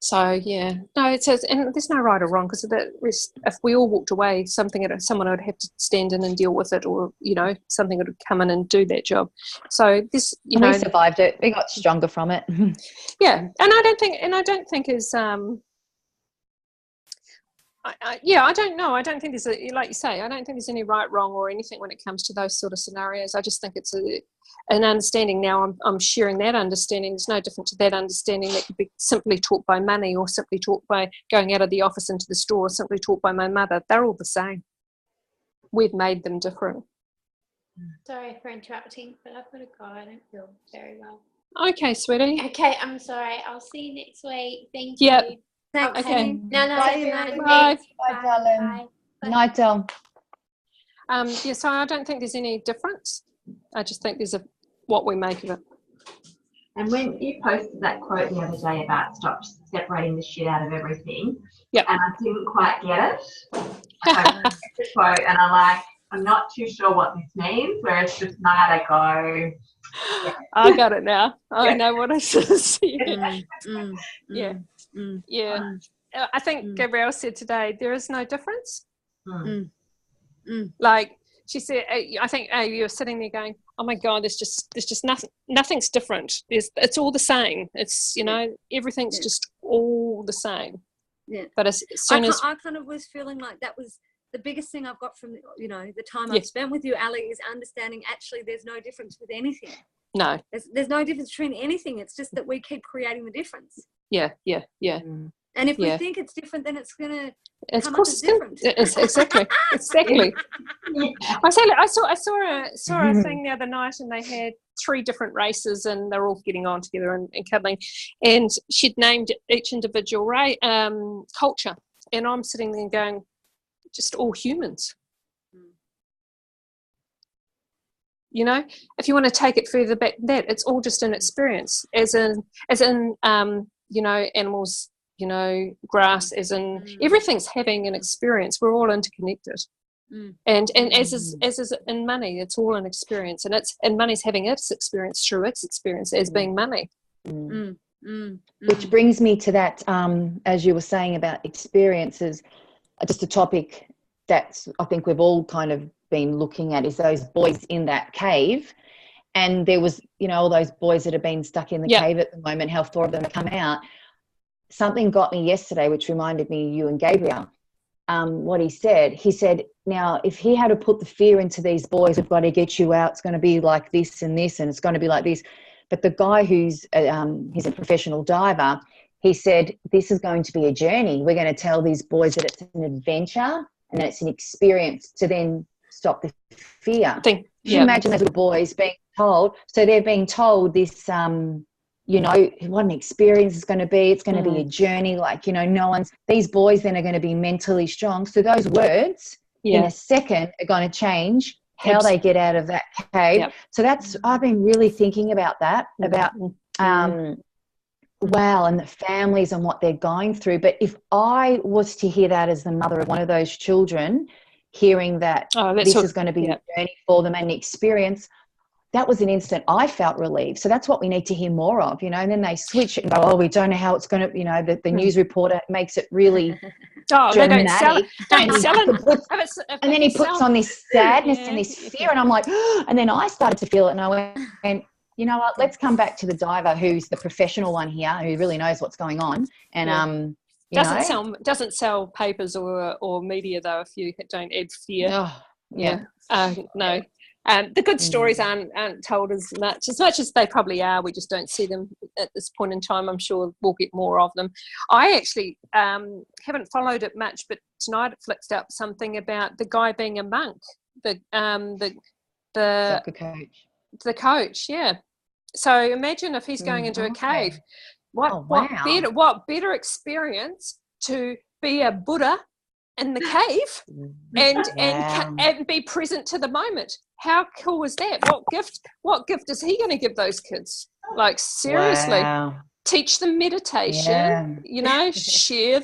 So, yeah. No, it says, and there's no right or wrong, because if we all walked away, someone would have to stand in and deal with it, or, something would come in and do that job. So this, we survived it. We got stronger from it. Yeah. And I don't think is, I don't know. I don't think there's like you say, I don't think there's any right, wrong or anything when it comes to those sort of scenarios. I just think it's an understanding now. I'm sharing that understanding. It's no different to that understanding that could be simply taught by money, or simply taught by going out of the office into the store, or simply taught by my mother. They're all the same. We've made them different. Sorry for interrupting, but I've got to go. I don't feel very well. Okay, sweetie. Okay, I'm sorry. I'll see you next week. Thank Yep. you. Thanks. Okay. No, Bye, everyone. Bye. Bye, darling. Night, Del. So I don't think there's any difference. I just think there's what we make of it. And when you posted that quote the other day about stop separating the shit out of everything, yep. And I didn't quite get it. I read the quote and I'm not too sure what this means, where it's just night I go. Yeah. I got it now. I know what I should have said. Yeah. Yeah. I think Gabrielle said today, there is no difference. Like she said, I think you were sitting there going, oh my God, there's just nothing's different. It's all the same. It's, everything's just all the same. Yeah. But as soon as I kind of was feeling like that was the biggest thing I've got from the time I've spent with you, Ali, is understanding actually there's no difference with anything. No. There's no difference between anything. It's just that we keep creating the difference. Yeah. And if we think it's different, then it's going to come up as different. It's exactly. I saw a thing the other night, and they had 3 different races, and they're all getting on together and cuddling. And she'd named each individual culture, and I'm sitting there going, just all humans. If you want to take it further back than that, it's all just an experience, as in animals grass, as in everything's having an experience. We're all interconnected. And as is in money, it's all an experience, and money's having its experience through its experience as being money. Which brings me to that, as you were saying about experiences, just a topic that I think we've all kind of been looking at is those boys in that cave. And there was, all those boys that have been stuck in the cave at the moment, how 4 of them have come out. Something got me yesterday, which reminded me of you and Gabriel. What he said, now, if he had to put the fear into these boys, we've got to get you out, it's going to be like this and this, and it's going to be like this. But the guy he's a professional diver, he said, this is going to be a journey. We're going to tell these boys that it's an adventure and it's an experience to then stop the fear. Can you imagine those little boys being told? So they're being told this, what an experience is going to be. It's going to be a journey. These boys then are going to be mentally strong. So those words in a second are going to change how they get out of that cave. So I've been really thinking about that, about wow, and the families and what they're going through. But if I was to hear that as the mother of one of those children, hearing that this is going to be a journey for them and an experience, that was an instant I felt relieved. So that's what we need to hear more of, and then they switch it and go, we don't know how it's going to, the news reporter makes it really dramatic. And then he puts on this sadness and this fear, and I'm like, and then I started to feel it, and I went, you know what, let's come back to the diver who's the professional one here, who really knows what's going on. And doesn't sell papers or media though if you don't add fear. No. The good stories aren't told as much as they probably are. We just don't see them at this point in time. I'm sure we'll get more of them. I actually haven't followed it much, but tonight it flicked up something about the guy being a monk, the soccer coach. The coach, yeah. So imagine if he's going into a cave. What better experience to be a Buddha in the cave and be present to the moment. How cool is that? What gift is he going to give those kids? Like, seriously, teach them meditation, share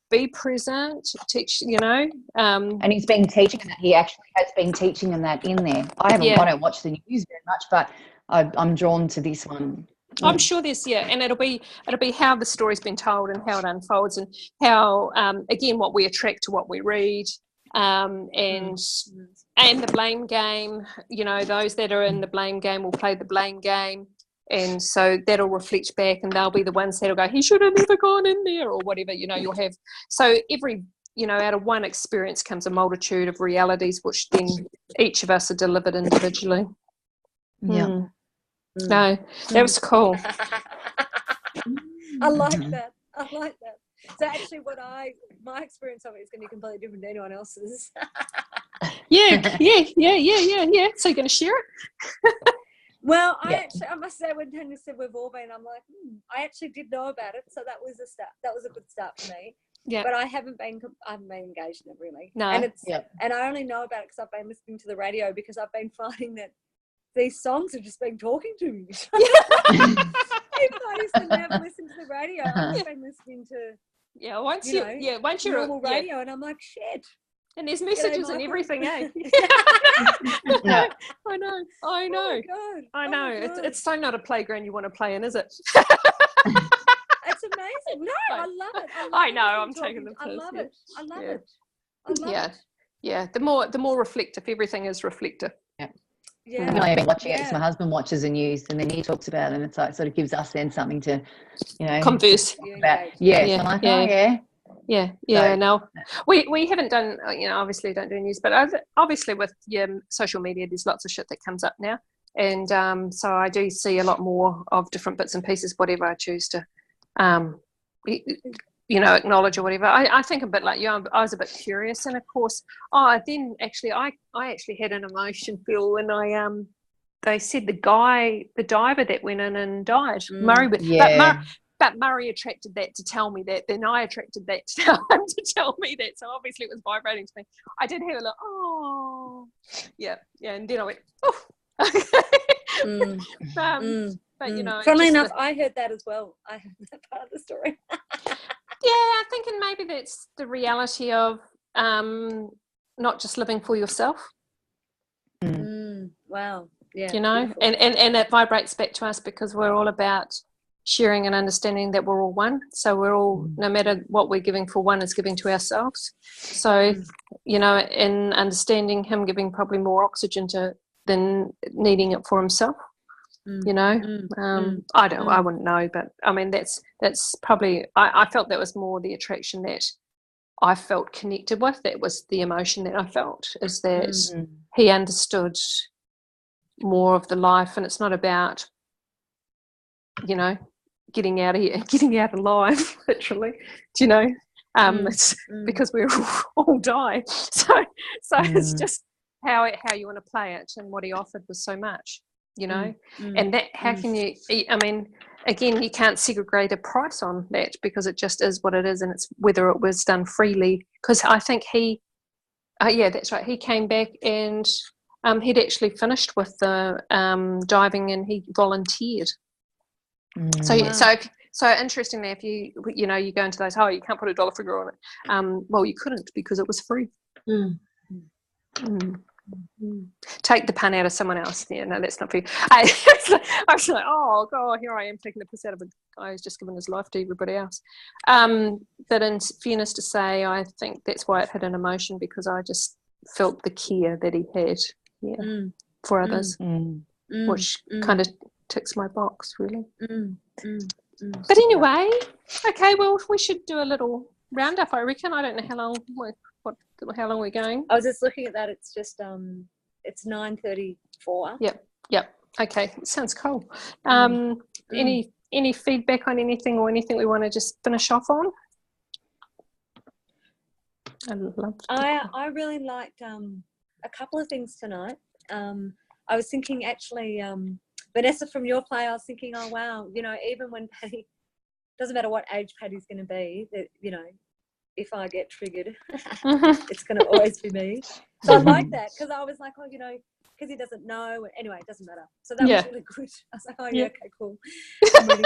be present, teach, and he's been teaching them that. He actually has been teaching them that in there. I don't watch the news very much, but I'm drawn to this one. I'm sure there's and it'll be how the story's been told and how it unfolds, and how again what we attract to what we read, and the blame game. Those that are in the blame game will play the blame game, and so that'll reflect back, and they'll be the ones that'll go, he should have never gone in there, or whatever. You'll have, so every out of one experience comes a multitude of realities, which then each of us are delivered individually. No, that was cool. I like that. So actually my experience of it is going to be completely different to anyone else's. Yeah. So you're going to share it? Well, I must say, when Tanya said we've all been, I'm like, I actually did know about it, so that was a start. That was a good start for me. Yeah. But I haven't been engaged in it really. No. And I only know about it because I've been listening to the radio, because I've been finding that these songs have just been talking to me. Even though I used to never listen to the radio, I've just been listening to once you're normal radio, and I'm like, shit. And there's messages and everything, eh? No. I know. Oh my God. I know. It's so not a playground you want to play in, is it? It's amazing. No, I love it. I know. I'm taking the piss. I love it. Yeah. The more reflective, everything is reflective. Yeah. I've been watching it because my husband watches the news, and then he talks about it, and it's like sort of gives us then something to, converse about. So I'm like, So, no, we haven't done, obviously don't do news, but obviously with social media, there's lots of shit that comes up now, and so I do see a lot more of different bits and pieces, whatever I choose to, acknowledge or whatever. I think a bit like you. I was a bit curious, and of course, then actually, I actually had an emotion feel when they said the diver that went in and died, Murray, but Murray attracted that to tell me that. Then I attracted that to tell him to tell me that. So obviously it was vibrating to me. I did have a little, and then I went, oh. But funnily enough, I heard that as well. I heard that part of the story. I think, and maybe that's the reality of not just living for yourself. Wow. Yeah. You know, and it vibrates back to us because we're all about sharing and understanding that we're all one. So we're all, no matter what we're giving for one, is giving to ourselves. So, you know, in understanding him giving probably more oxygen than needing it for himself. You know, I wouldn't know, but I mean, that's probably, I felt that was more the attraction that I felt connected with. That was the emotion that I felt, is that he understood more of the life, and it's not about, you know, getting out of here, getting out alive, literally. Do you know? It's because we all die. So it's just how you want to play it, and what he offered was so much, you know. And that, how can you? I mean, again, you can't segregate a price on that, because it just is what it is, and it's whether it was done freely. Because I think he, yeah, that's right. He came back and he'd actually finished with the diving, and he volunteered. So interestingly, if you go into those, you can't put a dollar figure on it. Well, you couldn't, because it was free. Take the pun out of someone else. Yeah, no, that's not for you. I was like, oh God, here I am taking the piss out of a guy who's just given his life to everybody else. But in fairness to say, I think that's why it had an emotion, because I just felt the care that he had, for others, which kind of ticks my box, really. But anyway, okay, well, we should do a little roundup, I reckon. I don't know how long we're going. I was just looking at that. It's just it's 9:34. Yep. Okay, sounds cool. Any feedback on anything, or anything we want to just finish off on? I really liked a couple of things tonight. I was thinking, actually, Vanessa, from your play, I was thinking, oh wow, you know, even when Patty, doesn't matter what age Patty's going to be, that, you know, if I get triggered, it's going to always be me. So I like that, because I was like, oh, you know, because he doesn't know. Anyway, it doesn't matter. So that was really good. I was like, oh yeah, okay, cool. I'm ready.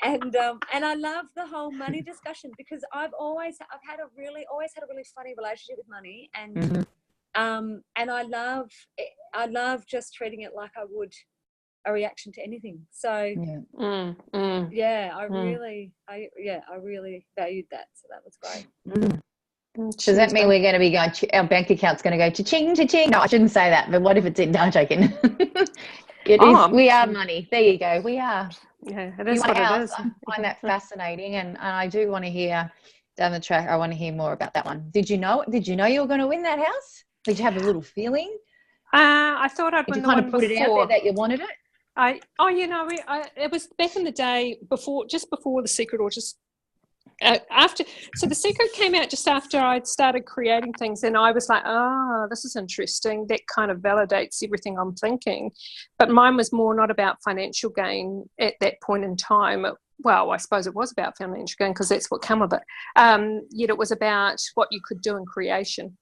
And I love the whole money discussion, because I've had a really funny relationship with money, and I love just treating it like I would a reaction to anything. So I really valued that. So that was great. Does that mean we're going to be going, our bank account's going to go cha-ching, cha-ching? No, I shouldn't say that, but what if it didn't? I'm joking. It is. We are money. There you go. We are. Yeah, it is what it is. I find that fascinating, and I do want to hear down the track. I want to hear more about that one. Did you know you were going to win that house? Did you have a little feeling? I thought I'd win the one before. Did you kind of put it out there that you wanted it? It was back in the day, just before The Secret, or just after. So The Secret came out just after I'd started creating things, and I was like, this is interesting. That kind of validates everything I'm thinking. But mine was more not about financial gain at that point in time. Well, I suppose it was about financial gain, because that's what came of it. Yet it was about what you could do in creation.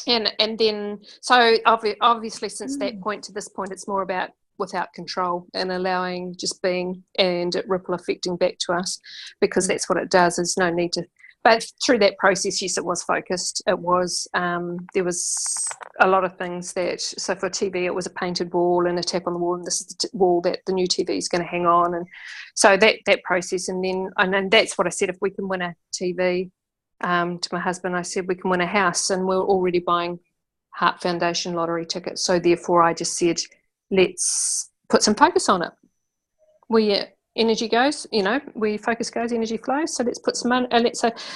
And then, so obviously since that point to this point, it's more about without control, and allowing just being, and it ripple affecting back to us, because that's what it does. There's no need to, but through that process, yes, it was focused. It was, there was a lot of things that, so for TV, it was a painted wall and a tap on the wall, and this is the wall that the new TV is going to hang on. And so that process, and then that's what I said, if we can win a TV, to my husband, I said, we can win a house, and we're already buying Heart Foundation lottery tickets. So therefore I just said, let's put some focus on it. Where energy goes, you know, where focus goes, energy flows. So let's put some money.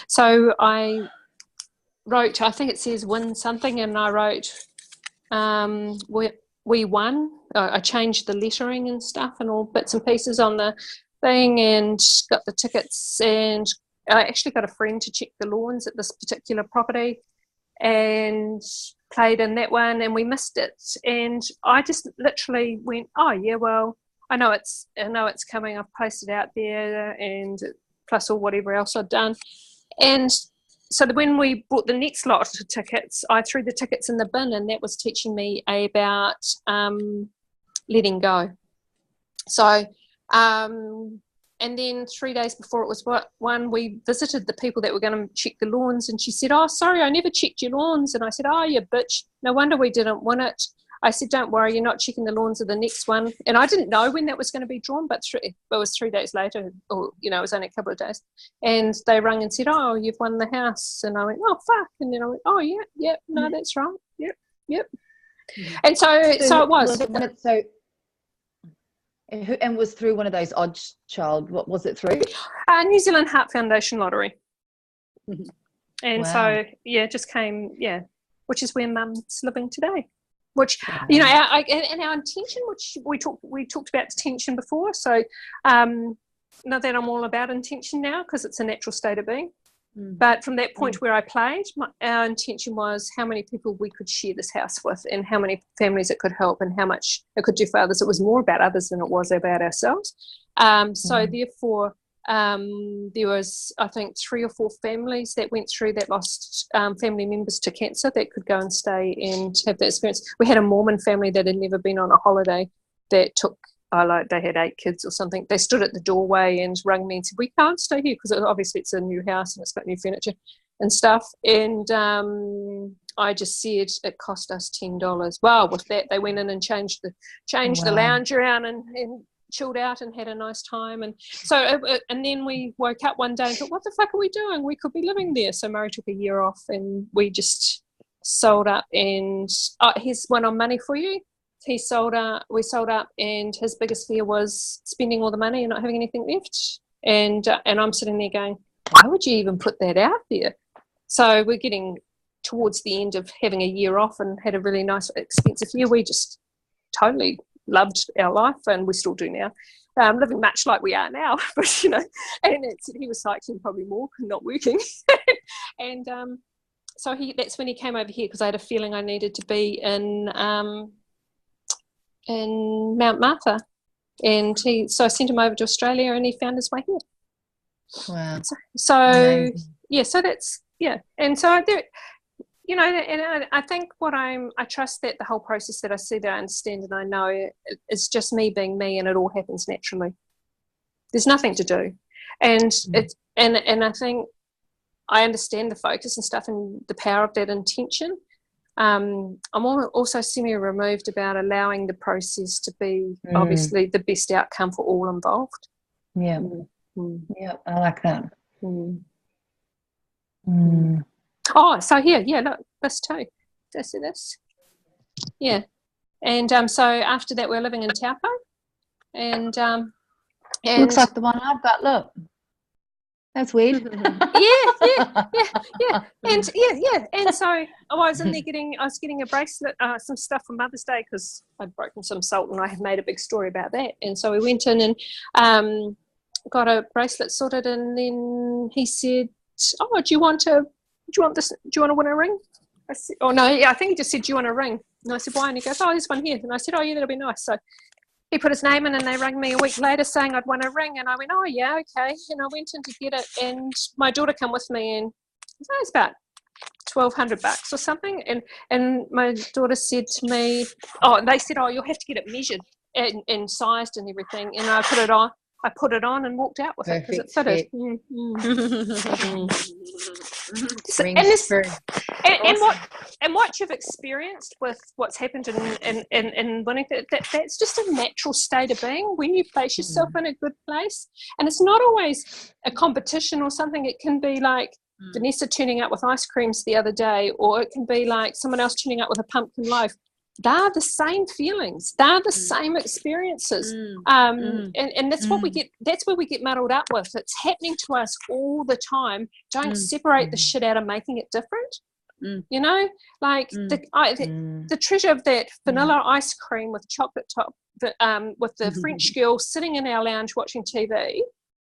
So I wrote, I think it says win something, and I wrote, we won. I changed the lettering and stuff and all bits and pieces on the thing, and got the tickets, and I actually got a friend to check the lawns at this particular property, and played in that one, and we missed it. And I just literally went, oh yeah, well, I know it's coming. I've posted out there, and plus all whatever else I'd done. And so when we bought the next lot of tickets, I threw the tickets in the bin, and that was teaching me about letting go. So And then 3 days before it was one, we visited the people that were going to check the lawns, and she said, "Oh, sorry, I never checked your lawns." And I said, "Oh, you bitch. No wonder we didn't win it." I said, "Don't worry, you're not checking the lawns of the next one." And I didn't know when that was going to be drawn, but it was 3 days later, or, you know, it was only a couple of days. And they rang and said, "Oh, you've won the house." And I went, "Oh, fuck." And then I went, "Oh, yeah, no, that's right. Yep. And so it was. And was through one of those odd child, what was it through? New Zealand Heart Foundation lottery. And Wow. so, it just came, which is where Mum's living today. Which, you know, our intention, which we talked about intention before. So, not that I'm all about intention now, because it's a natural state of being. But from that point where I played, our intention was how many people we could share this house with, and how many families it could help, and how much it could do for others. It was more about others than it was about ourselves. So therefore, there was, I think, 3 or 4 families that went through that lost family members to cancer that could go and stay and have that experience. We had a Mormon family that had never been on a holiday that took, they had 8 kids or something. They stood at the doorway and rang me and said, "We can't stay here," because obviously it's a new house and it's got new furniture and stuff. And I just said it cost us $10. Well, with that, they went in and changed the lounge around and chilled out and had a nice time. And so and then we woke up one day and thought, what the fuck are we doing? We could be living there. So Murray took a year off, and we just sold up. And here's one on money for you. We sold up, and his biggest fear was spending all the money and not having anything left. And I'm sitting there going, why would you even put that out there? So we're getting towards the end of having a year off and had a really nice, expensive year. We just totally loved our life, and we still do now. Living much like we are now, but you know, and he was cycling probably more, not working. And so that's when he came over here, because I had a feeling I needed to be in Mount Martha, and so I sent him over to Australia, and he found his way here. Wow. So amazing. so that's and so there, you know, and I think I trust that the whole process that I see, that I understand and I know, it's just me being me, and it all happens naturally. There's nothing to do, and and I think I understand the focus and stuff and the power of that intention. I'm also semi-removed about allowing the process to be obviously the best outcome for all involved. Yeah, I like that. Oh, so look, this too. This. Yeah. And so after that, we're living in Taupo, and looks like the one I've got. Look, that's weird. yeah. And so I was in there getting a bracelet, some stuff for Mother's Day, because I'd broken some salt and I had made a big story about that. And so we went in and got a bracelet sorted, and then he said, "Oh, do you want this? Do you want to win a ring?" I said, "Oh no, I think he just said, do you want a ring?" And I said, "Why?" And he goes, "Oh, there's one here." And I said, "Oh yeah, that'll be nice." So he put his name in, and they rang me a week later saying I'd won a ring, and I went, "Oh yeah, okay." And I went in to get it, and my daughter came with me, and it's about $1,200 or something. And my daughter said to me, they said, "Oh, you'll have to get it measured and sized and everything." And I put it on and walked out with it because it fitted. And what you've experienced with what's happened in winning, that's just a natural state of being when you place yourself in a good place. And it's not always a competition or something. It can be like Vanessa turning up with ice creams the other day, or it can be like someone else turning up with a pumpkin loaf. They're the same feelings. They're the same experiences. And that's what we get. That's where we get muddled up with. It's happening to us all the time. Don't separate the shit out of making it different. You know, like the treasure of that vanilla ice cream with chocolate top, with the French girl sitting in our lounge watching TV,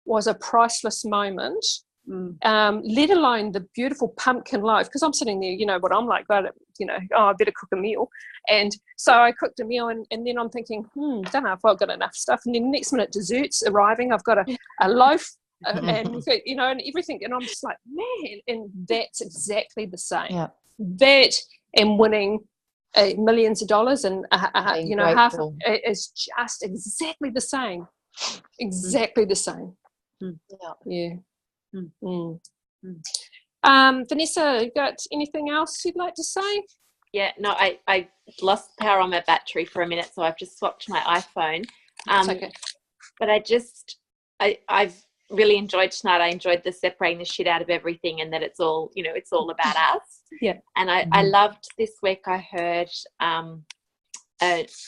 was a priceless moment. Let alone the beautiful pumpkin loaf, because I'm sitting there, you know what I'm like, but you know, I better cook a meal. And so I cooked a meal, and then I'm thinking, don't know if I've got enough stuff. And then the next minute, dessert's arriving. I've got a loaf and you know, and everything, and I'm just like, man. And that's exactly the same. That and winning millions of dollars, and you know, half of it is just exactly the same. Exactly the same. Yeah. Vanessa, you got anything else you'd like to say? Yeah, no, I lost power on my battery for a minute, so I've just swapped my iPhone. It's okay. But I've really enjoyed tonight. I enjoyed the separating the shit out of everything, and that it's all, it's all about us. Yeah. And I loved this week. I heard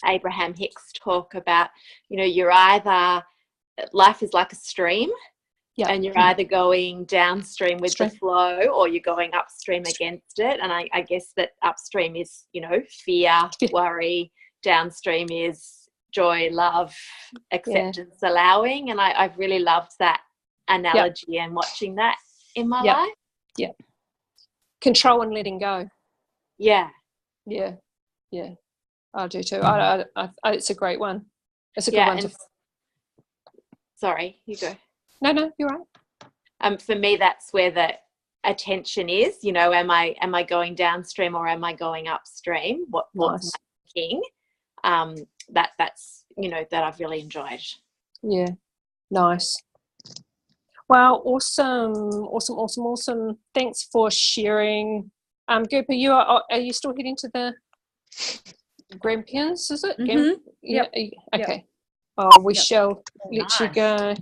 Abraham Hicks talk about, you're either, life is like a stream. Yeah. And you're either going downstream with the flow, or you're going upstream against it. And I guess that upstream is, fear, worry. Downstream is joy, love, acceptance, allowing. And I've really loved that analogy and watching that in my life. Yeah. Control and letting go. Yeah. Yeah. Yeah. I do too. I it's a great one. It's a good one. Sorry, you go. No, you're right. For me, that's where the attention is. Am I going downstream or am I going upstream? What's my thinking? That's that I've really enjoyed. Yeah, nice. Well, awesome. Thanks for sharing. Gooper, are you still heading to the grandparents? Is it? Mm-hmm. Yeah. Yep. Okay. Oh, we shall let you go.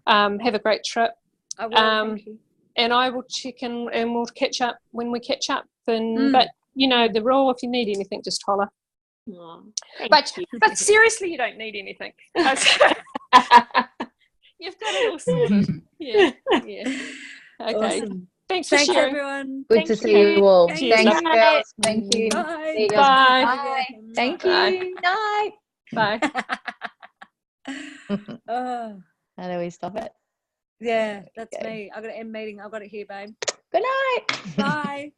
Have a great trip. I will, thank you. And I will check in, and we'll catch up when we catch up. But the rule: if you need anything, just holler. Oh, but seriously, you don't need anything. You've got it all sorted. Yeah. Okay. Awesome. Thanks for sharing, everyone. Good to see you all. Cheers. Thanks, girls. Thank you. Bye. See you. Bye. Bye. Thank you. Night. Bye. Oh, How do we stop it? yeah, that's Okay. me. I've got to end meeting. I've got it here, babe. Good night. Bye.